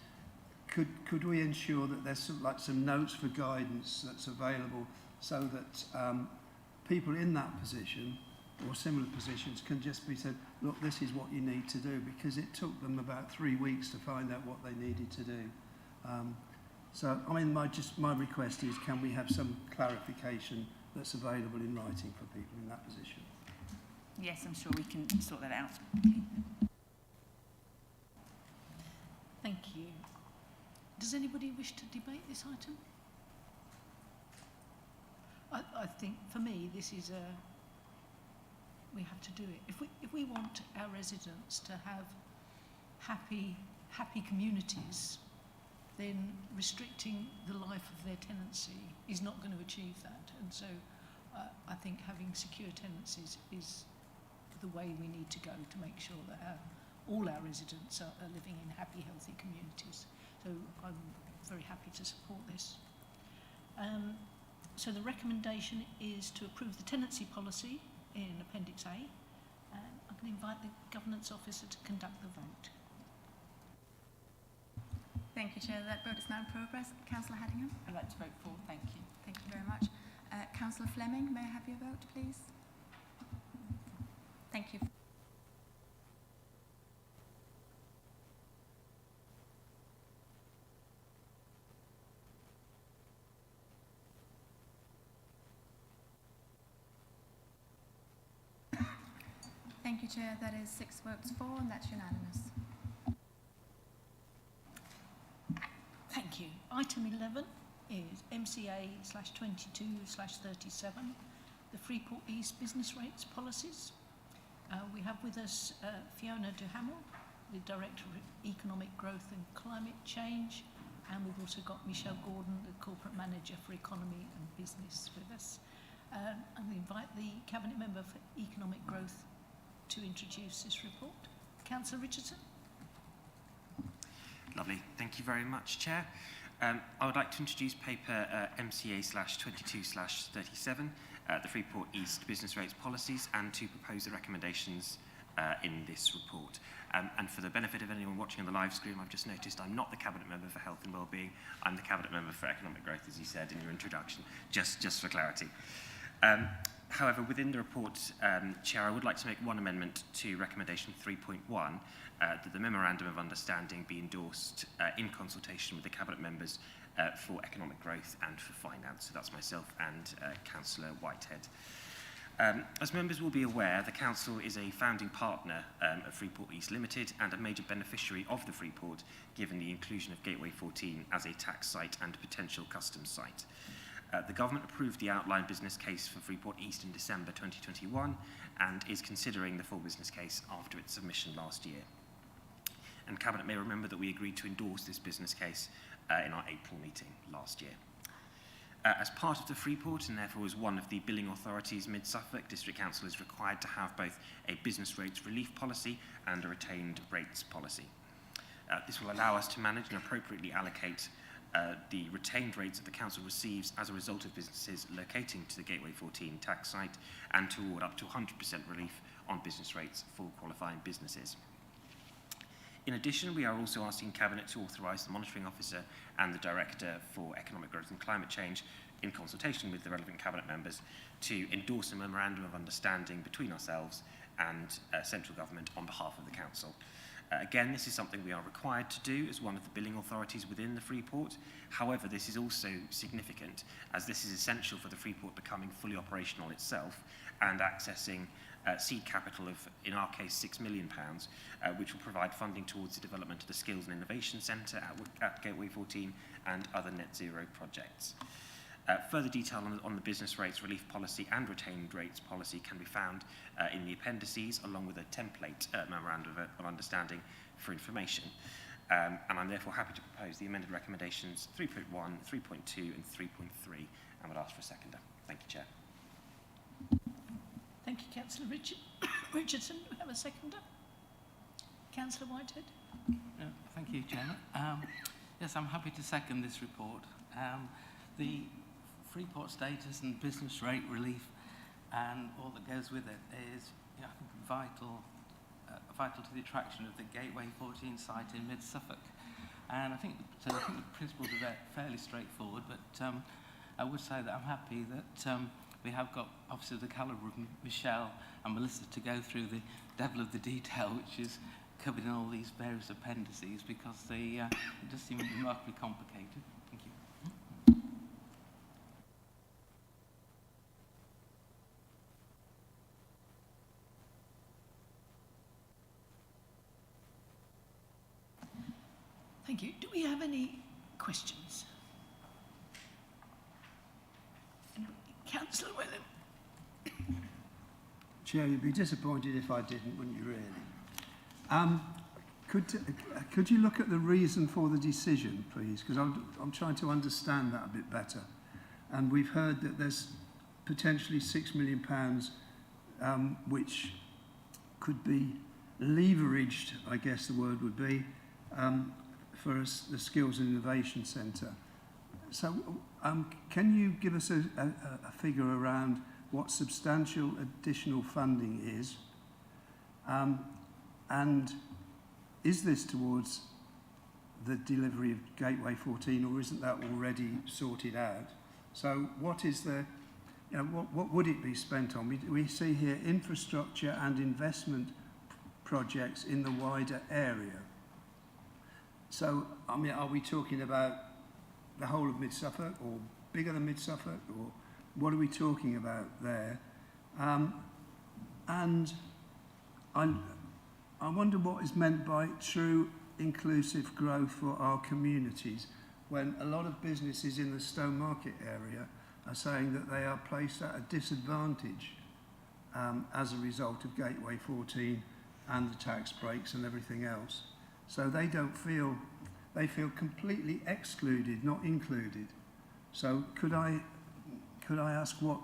could we ensure that there's some notes for guidance that's available so that people in that position or similar positions can just be said, look, this is what you need to do, because it took them about 3 weeks to find out what they needed to do. So, I mean, my request is, can we have some clarification that's available in writing for people in that position? Yes, I'm sure we can sort that out. Thank you. Does anybody wish to debate this item? I think, for me, this is we have to do it. If we want our residents to have happy communities, then restricting the life of their tenancy is not going to achieve that. And so I think having secure tenancies is the way we need to go to make sure that all our residents are living in happy, healthy communities. So I'm very happy to support this. So the recommendation is to approve the tenancy policy in Appendix A. And I'm going to invite the Governance Officer to conduct the vote. Thank you, Chair. That vote is now in progress. Councillor Haddingham. I'd like to vote for. Thank you. Thank you very much. Councillor Fleming, may I have your vote, please? Thank you. Thank you, Chair. That is 6 votes for, and that's unanimous. Thank you. Item 11 is MCA/22/37, the Freeport East business rates policies. We have with us Fiona Duhamel, the Director of Economic Growth and Climate Change, and we've also got Michelle Gordon, the Corporate Manager for Economy and Business with us. I'm going to invite the Cabinet Member for Economic Growth to introduce this report. Councillor Richardson. Lovely. Thank you very much, Chair. I would like to introduce paper MCA/22/37, the Freeport East business rates policies, and to propose the recommendations in this report. And for the benefit of anyone watching on the live stream, I've just noticed I'm not the Cabinet Member for Health and Wellbeing. I'm the Cabinet Member for Economic Growth, as you said in your introduction, just for clarity. However, within the report, Chair, I would like to make one amendment to recommendation 3.1, that the Memorandum of Understanding be endorsed in consultation with the Cabinet members for economic growth and for finance. So that's myself and Councillor Whitehead. As members will be aware, the Council is a founding partner of Freeport East Limited and a major beneficiary of the Freeport, given the inclusion of Gateway 14 as a tax site and potential customs site. The Government approved the outline business case for Freeport East in December 2021 and is considering the full business case after its submission last year. And Cabinet may remember that we agreed to endorse this business case in our April meeting last year. As part of the Freeport, and therefore as one of the billing authorities, Mid-Suffolk District Council is required to have both a business rates relief policy and a retained rates policy. This will allow us to manage and appropriately allocate the retained rates that the council receives as a result of businesses locating to the Gateway 14 tax site, and to award up to 100% relief on business rates for qualifying businesses. In addition, we are also asking Cabinet to authorise the Monitoring Officer and the Director for Economic Growth and Climate Change, in consultation with the relevant Cabinet members, to endorse a Memorandum of Understanding between ourselves and central government on behalf of the Council. Again, this is something we are required to do as one of the billing authorities within the Freeport. However, this is also significant, as this is essential for the Freeport becoming fully operational itself and accessing seed capital of, in our case, £6 million, which will provide funding towards the development of the Skills and Innovation Centre at Gateway 14 and other net zero projects. Further detail on the business rates relief policy and retained rates policy can be found in the appendices, along with a template memorandum of understanding for information. And I'm therefore happy to propose the amended recommendations 3.1, 3.2 and 3.3, and would ask for a seconder. Thank you, Chair. Thank you, Councillor Richardson. Do we have a seconder? Councillor Whitehead. Thank you, Chairman. Yes, I'm happy to second this report. The Freeport status and business rate relief and all that goes with it is, I think, vital to the attraction of the Gateway 14 site in Mid-Suffolk. And I think the principles are fairly straightforward, but I would say that I'm happy that we have got officers of the calibre of Michelle and Melissa to go through the devil of the detail, which is covered in all these various appendices, because it does seem remarkably complicated. Thank you. Thank you. Do we have any questions? Councillor William. Chair, you'd be disappointed if I didn't, wouldn't you, really? Could you look at the reason for the decision, please? Because I'm trying to understand that a bit better. And we've heard that there's potentially £6 million which could be leveraged, I guess the word would be, for the Skills and Innovation Centre. So can you give us a figure around what substantial additional funding is? And is this towards the delivery of Gateway 14, or isn't that already sorted out? So what is what would it be spent on? We see here infrastructure and investment projects in the wider area. So, I mean, are we talking about the whole of Mid-Suffolk, or bigger than Mid-Suffolk, or what are we talking about there? And I wonder what is meant by true inclusive growth for our communities, when a lot of businesses in the Stone Market area are saying that they are placed at a disadvantage as a result of Gateway 14 and the tax breaks and everything else. So they feel completely excluded, not included. So could I ask what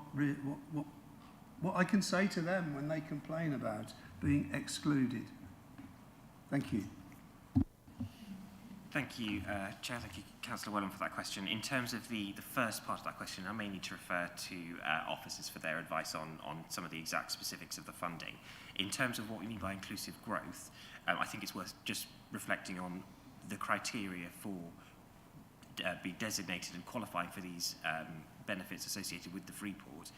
I can say to them when they complain about being excluded? Thank you. Thank you, Chair. Thank you, Councillor Wellham, for that question. In terms of the first part of that question, I may need to refer to officers for their advice on some of the exact specifics of the funding. In terms of what we mean by inclusive growth, I think it's worth just reflecting on the criteria for be designated and qualifying for these benefits associated with the Freeport,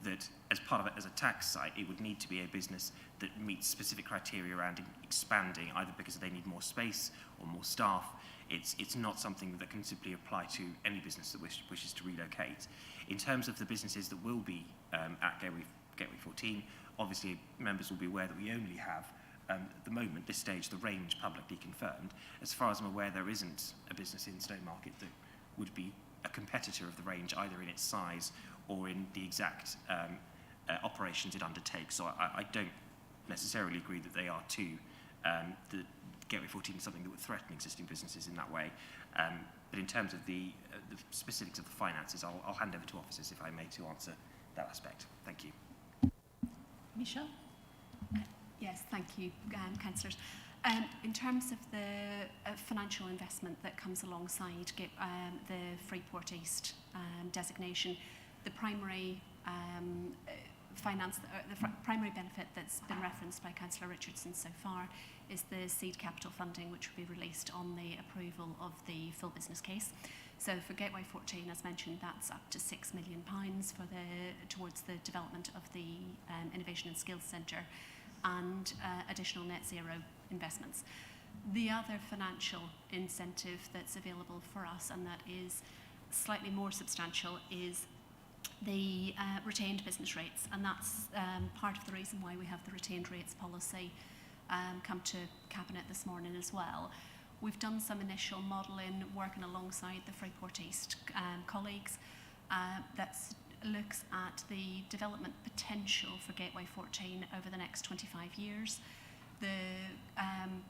that as part of it as a tax site, it would need to be a business that meets specific criteria around expanding, either because they need more space or more staff. It's not something that can simply apply to any business that wishes to relocate. In terms of the businesses that will be at Gateway 14, obviously members will be aware that we only have at the moment, this stage, the range publicly confirmed. As far as I'm aware, there isn't a business in Stone Market that would be a competitor of the range, either in its size or in the exact operations it undertakes. So I don't necessarily agree that they are too. The Gateway 14 is something that would threaten existing businesses in that way. But in terms of the specifics of the finances, I'll hand over to officers, if I may, to answer that aspect. Thank you. Michelle? Yes, thank you, councillors. In terms of the financial investment that comes alongside the Freeport East designation, the primary primary benefit that's been referenced by Councillor Richardson so far is the seed capital funding, which will be released on the approval of the full business case. So for Gateway 14, as mentioned, that's up to £6 million towards the development of the Innovation and Skills Centre and additional net zero investments. The other financial incentive that's available for us, and that is slightly more substantial, is the retained business rates, and that's part of the reason why we have the retained rates policy come to Cabinet this morning as well. We've done some initial modelling, working alongside the Freeport East colleagues, that looks at the development potential for Gateway 14 over the next 25 years. The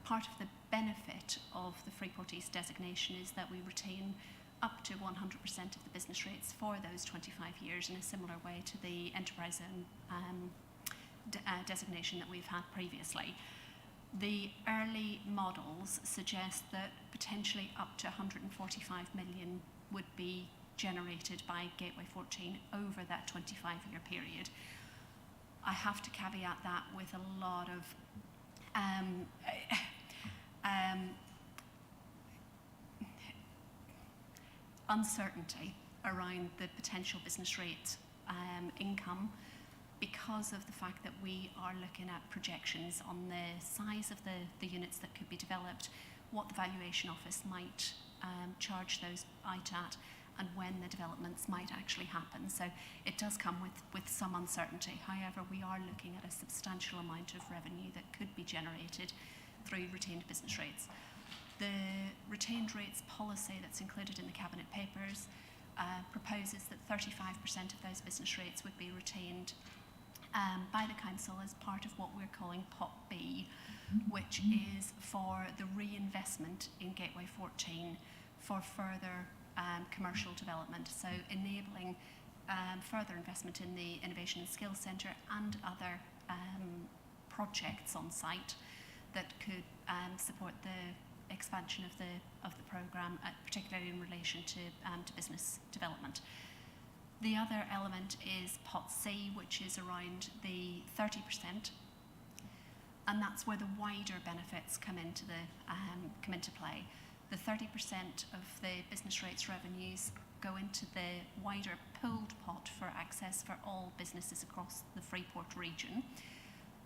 part of the benefit of the Freeport East designation is that we retain up to 100% of the business rates for those 25 years in a similar way to the enterprise zone designation that we've had previously. The early models suggest that potentially up to 145 million would be generated by Gateway 14 over that 25-year period. I have to caveat that with a lot of uncertainty around the potential business rate income, because of the fact that we are looking at projections on the size of the units that could be developed, what the valuation office might charge those out at, and when the developments might actually happen. So it does come with some uncertainty. However, we are looking at a substantial amount of revenue that could be generated through retained business rates. The retained rates policy that's included in the Cabinet papers proposes that 35% of those business rates would be retained by the Council as part of what we're calling Pot B, which is for the reinvestment in Gateway 14 for further commercial development, so enabling further investment in the Innovation and Skills Centre and other projects on site that could support the expansion of the programme, particularly in relation to business development. The other element is Pot C, which is around the 30%, and that's where the wider benefits come into play. The 30% of the business rates revenues go into the wider pooled pot for access for all businesses across the Freeport region.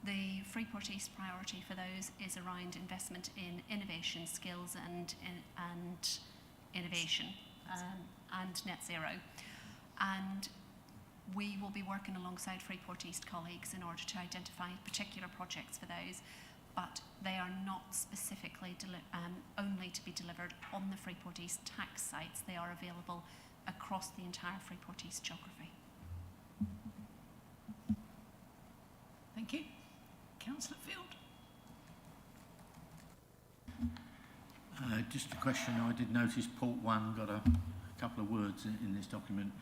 The Freeport East priority for those is around investment in innovation, skills and innovation and net zero. And we will be working alongside Freeport East colleagues in order to identify particular projects for those, but they are not specifically only to be delivered on the Freeport East tax sites. They are available across the entire Freeport East geography. Thank you. Councillor Field. Just a question. I did notice Port 1 got a couple of words in this document.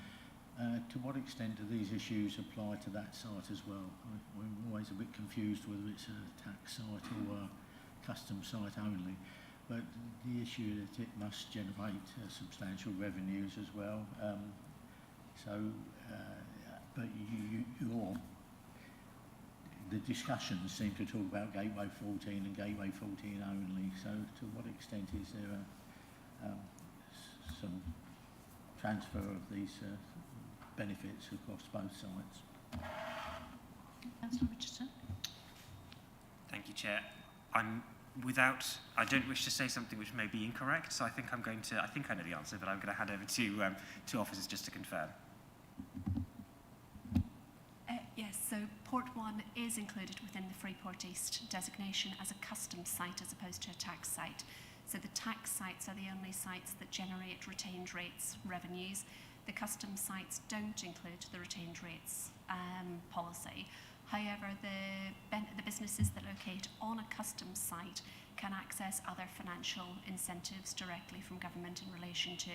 To what extent do these issues apply to that site as well? I'm always a bit confused whether it's a tax site or a custom site only, but the issue that it must generate substantial revenues as well. But the discussions seem to talk about Gateway 14 and Gateway 14 only, so to what extent is there some transfer of these benefits across both sides? Councillor Richardson. Thank you, Chair. I don't wish to say something which may be incorrect, so I think I know the answer, but I'm going to hand over to officers just to confirm. Yes, so Port 1 is included within the Freeport East designation as a custom site as opposed to a tax site. So the tax sites are the only sites that generate retained rates revenues. The custom sites don't include the retained rates policy. However, the businesses that locate on a custom site can access other financial incentives directly from government in relation to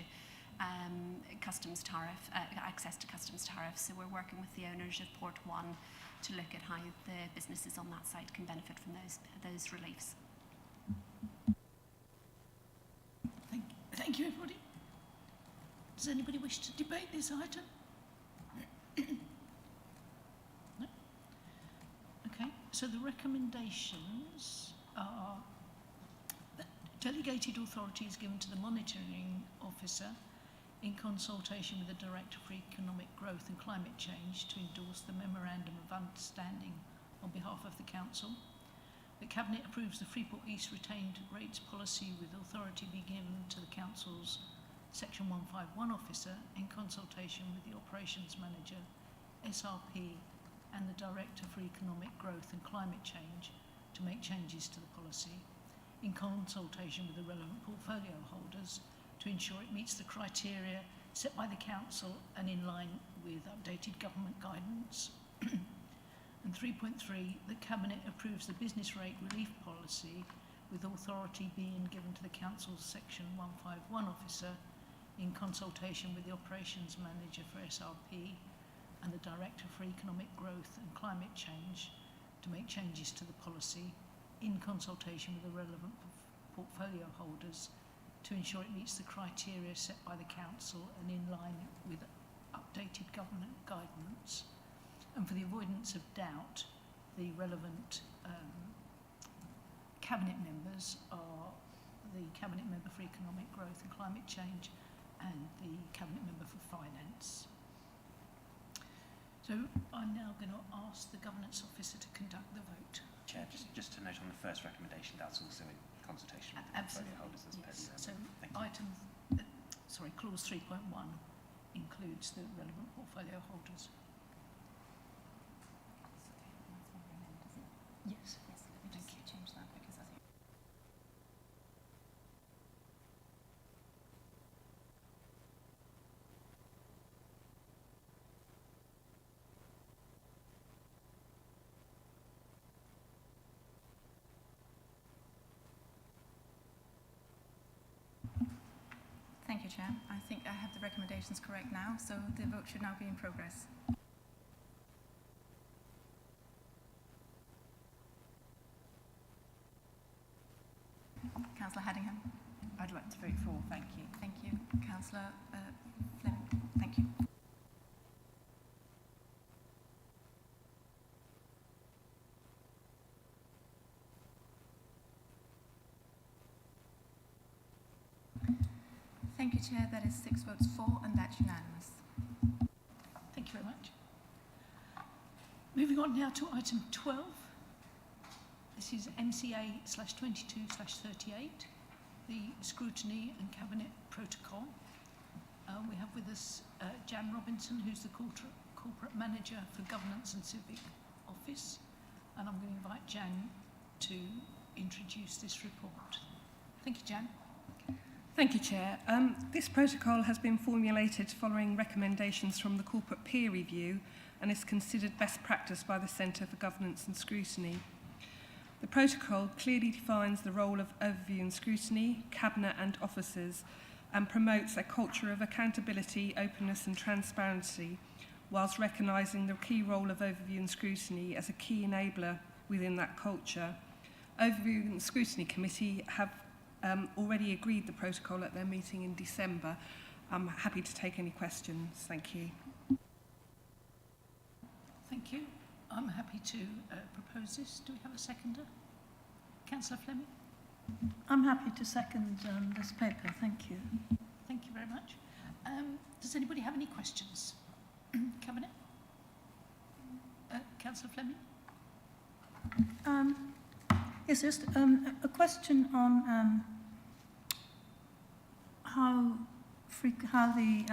customs tariff, access to customs tariffs. So we're working with the owners of Port 1 to look at how the businesses on that site can benefit from those reliefs. Thank you, everybody. Does anybody wish to debate this item? No? Okay, so the recommendations are that delegated authority is given to the monitoring officer in consultation with the Director for Economic Growth and Climate Change to endorse the Memorandum of Understanding on behalf of the Council. The Cabinet approves the Freeport East retained rates policy with authority be given to the Council's Section 151 officer in consultation with the Operations Manager, SRP and the Director for Economic Growth and Climate Change to make changes to the policy in consultation with the relevant portfolio holders to ensure it meets the criteria set by the Council and in line with updated government guidance. And 3.3, the Cabinet approves the business rate relief policy with authority being given to the Council's Section 151 officer in consultation with the Operations Manager for SRP and the Director for Economic Growth and Climate Change to make changes to the policy in consultation with the relevant portfolio holders to ensure it meets the criteria set by the Council and in line with updated government guidance. And for the avoidance of doubt, the relevant Cabinet members are the Cabinet Member for Economic Growth and Climate Change and the Cabinet Member for Finance. So I'm now going to ask the Governance Officer to conduct the vote. Chair, just to note on the first recommendation, that's also in consultation with the portfolio holders as per the So item, clause 3.1 includes the relevant portfolio holders. Yes. Yes, let me just change that because I think... Thank you, Chair. I think I have the recommendations correct now, so the vote should now be in progress. Councillor Haddingham. I'd like to vote for, thank you. Thank you. Councillor Fleming. Thank you. Thank you, Chair. That is 6 votes for, and that's unanimous. Thank you very much. Moving on now to item 12. This is MCA/22/38, the Scrutiny and Cabinet Protocol. We have with us Jan Robinson, who's the Corporate Manager for Governance and Civic Office, and I'm going to invite Jan to introduce this report. Thank you, Jan. Thank you, Chair. This protocol has been formulated following recommendations from the Corporate Peer Review and is considered best practice by the Centre for Governance and Scrutiny. The protocol clearly defines the role of overview and scrutiny, cabinet and officers, and promotes a culture of accountability, openness and transparency, whilst recognising the key role of overview and scrutiny as a key enabler within that culture. Overview and Scrutiny Committee have already agreed the protocol at their meeting in December. I'm happy to take any questions. Thank you. Thank you. I'm happy to propose this. Do we have a seconder? Councillor Fleming? I'm happy to second this paper. Thank you. Thank you very much. Does anybody have any questions? Cabinet? Councillor Fleming? Yes, just a question on how the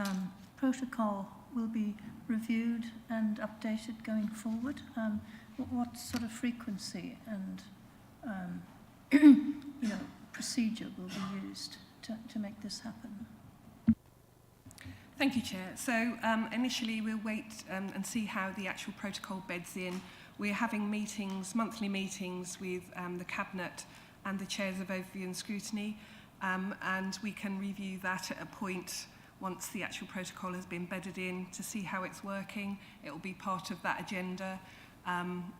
protocol will be reviewed and updated going forward. What sort of frequency and procedure will be used to make this happen? Thank you, Chair. So initially we'll wait and see how the actual protocol beds in. We're having meetings, monthly meetings with the Cabinet and the chairs of overview and scrutiny, and we can review that at a point once the actual protocol has been bedded in to see how it's working. It will be part of that agenda on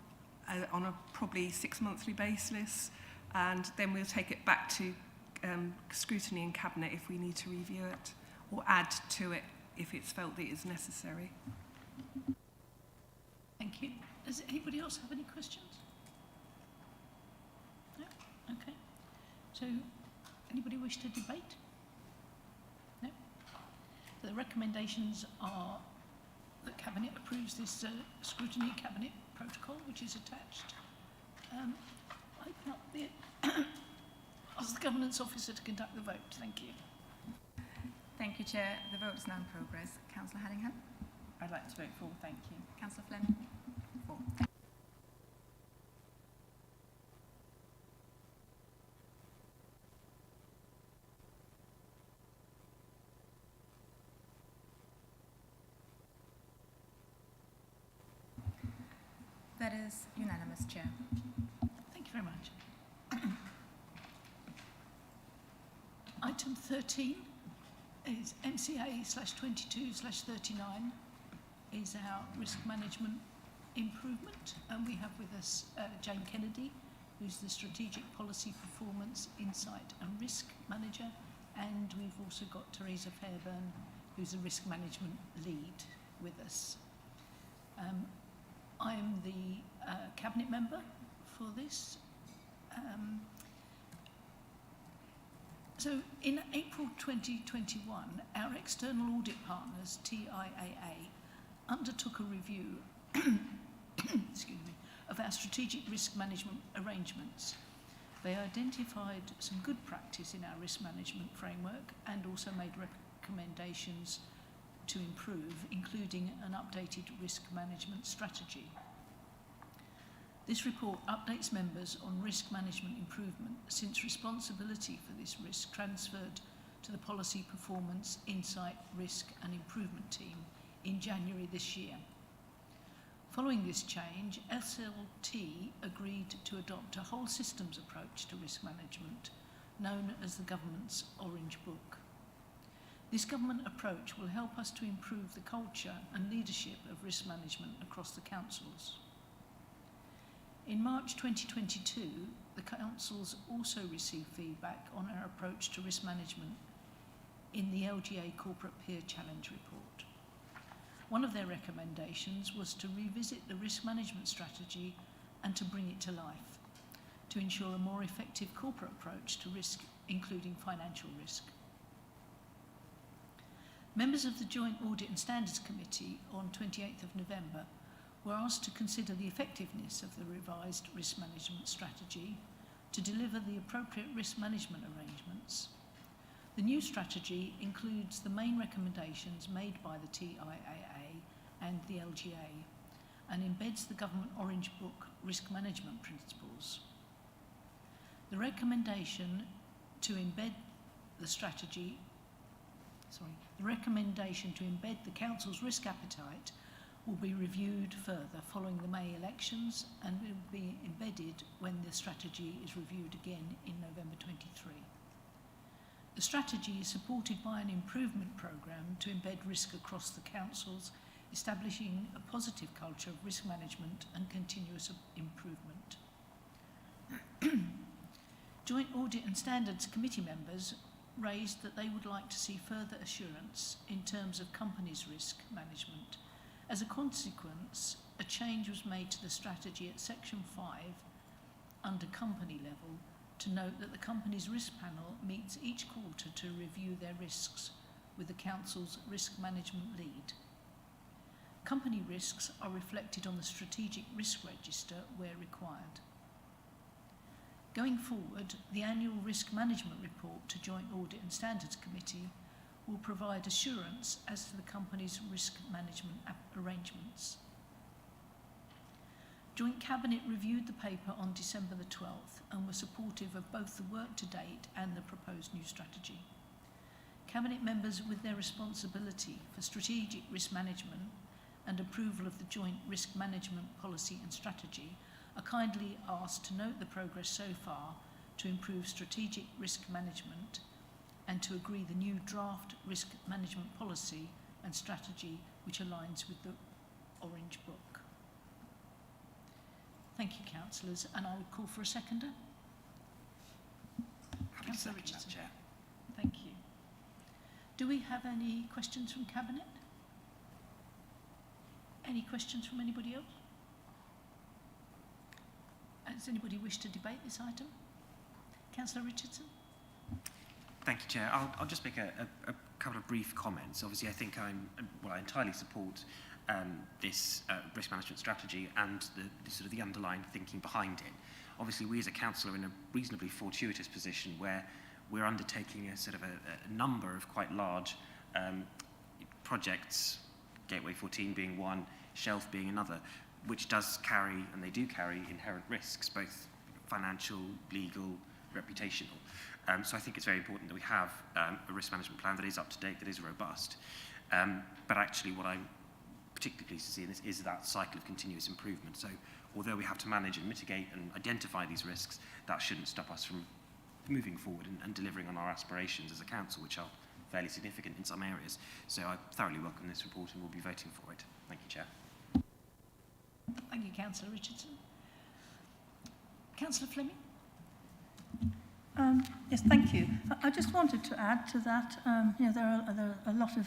a probably 6-monthly basis, and then we'll take it back to scrutiny and cabinet if we need to review it or add to it if it's felt that it is necessary. Thank you. Does anybody else have any questions? No? Okay. So, anybody wish to debate? No? The recommendations are that Cabinet approves this Scrutiny Cabinet protocol, which is attached. Open up the... Ask the Governance Officer to conduct the vote. Thank you. Thank you, Chair. The vote is now in progress. Councillor Haddingham? I'd like to vote for, thank you. Councillor Flynn? For. That is unanimous, Chair. Thank you very much. Item 13 is MCA/22/39 is our risk management improvement, and we have with us Jane Kennedy, who's the Strategic Policy Performance Insight and Risk Manager, and we've also got Teresa Fairburn, who's the Risk Management Lead with us. I am the Cabinet member for this. So in April 2021, our external audit partners, TIAA, undertook a review excuse me, of our strategic risk management arrangements. They identified some good practice in our risk management framework and also made recommendations to improve, including an updated risk management strategy. This report updates members on risk management improvement since responsibility for this risk transferred to the Policy Performance, Insight, Risk and Improvement team in January this year. Following this change, SLT agreed to adopt a whole systems approach to risk management, known as the Government's Orange Book. This government approach will help us to improve the culture and leadership of risk management across the councils. In March 2022, the councils also received feedback on our approach to risk management in the LGA Corporate Peer Challenge report. One of their recommendations was to revisit the risk management strategy and to bring it to life, to ensure a more effective corporate approach to risk, including financial risk. Members of the Joint Audit and Standards Committee on 28th of November were asked to consider the effectiveness of the revised risk management strategy to deliver the appropriate risk management arrangements. The new strategy includes the main recommendations made by the TIAA and the LGA and embeds the Government Orange Book risk management principles. The recommendation to embed the strategy, the recommendation to embed the Council's risk appetite will be reviewed further following the May elections and will be embedded when the strategy is reviewed again in November 23. The strategy is supported by an improvement programme to embed risk across the councils, establishing a positive culture of risk management and continuous improvement. Joint Audit and Standards Committee members raised that they would like to see further assurance in terms of companies' risk management. As a consequence, a change was made to the strategy at Section 5 under company level to note that the company's risk panel meets each quarter to review their risks with the Council's risk management lead. Company risks are reflected on the strategic risk register where required. Going forward, the annual risk management report to Joint Audit and Standards Committee will provide assurance as to the company's risk management arrangements. Joint Cabinet reviewed the paper on December the 12th and were supportive of both the work to date and the proposed new strategy. Cabinet members with their responsibility for strategic risk management and approval of the joint risk management policy and strategy are kindly asked to note the progress so far to improve strategic risk management and to agree the new draft risk management policy and strategy which aligns with the Orange Book. Thank you, councillors, and I would call for a seconder. Councillor Richardson. Chair. Thank you. Do we have any questions from Cabinet? Any questions from anybody else? Does anybody wish to debate this item? Councillor Richardson? Thank you, Chair. I'll just make a couple of brief comments. Obviously, I think I entirely support this risk management strategy and the underlying thinking behind it. Obviously, we as a council are in a reasonably fortuitous position where we're undertaking a number of quite large projects, Gateway 14 being one, Shelf being another, which does carry, and they do carry, inherent risks, both financial, legal, reputational. So I think it's very important that we have a risk management plan that is up to date, that is robust. But actually what I'm particularly pleased to see in this is that cycle of continuous improvement. So although we have to manage and mitigate and identify these risks, that shouldn't stop us from moving forward and delivering on our aspirations as a council, which are fairly significant in some areas. So I thoroughly welcome this report and will be voting for it. Thank you, Chair. Thank you, Councillor Richardson. Councillor Fleming? Yes, thank you. I just wanted to add to that, there are a lot of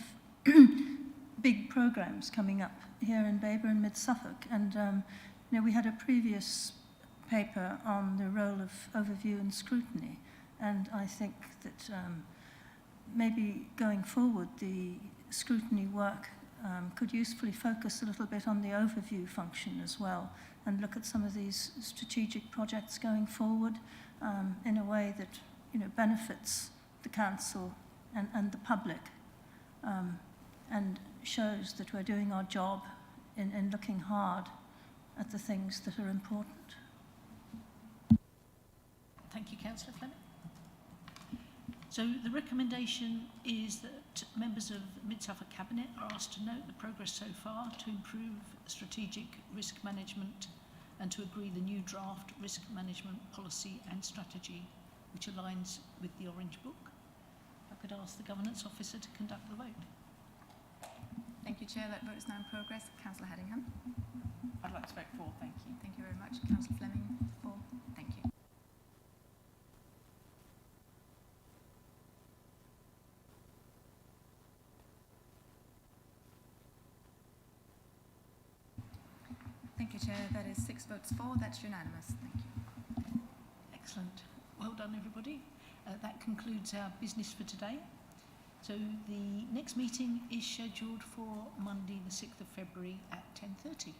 big programmes coming up here in Baber and Mid-Suffolk, and we had a previous paper on the role of overview and scrutiny, and I think that maybe going forward the scrutiny work could usefully focus a little bit on the overview function as well, and look at some of these strategic projects going forward in a way that benefits the council and the public, and shows that we're doing our job in looking hard at the things that are important. Thank you, Councillor Fleming. So the recommendation is that members of Mid-Suffolk Cabinet are asked to note the progress so far to improve strategic risk management and to agree the new draft risk management policy and strategy which aligns with the Orange Book. I could ask the Governance Officer to conduct the vote. Thank you, Chair. That vote is now in progress. Councillor Hedingham. I'd like to vote for, thank you. Thank you very much. Councillor Fleming, for. Thank you. Thank you, Chair. That is 6 votes for. That's unanimous. Thank you. Excellent. Well done, everybody. That concludes our business for today. So the next meeting is scheduled for Monday, the 6th of February at 10:30.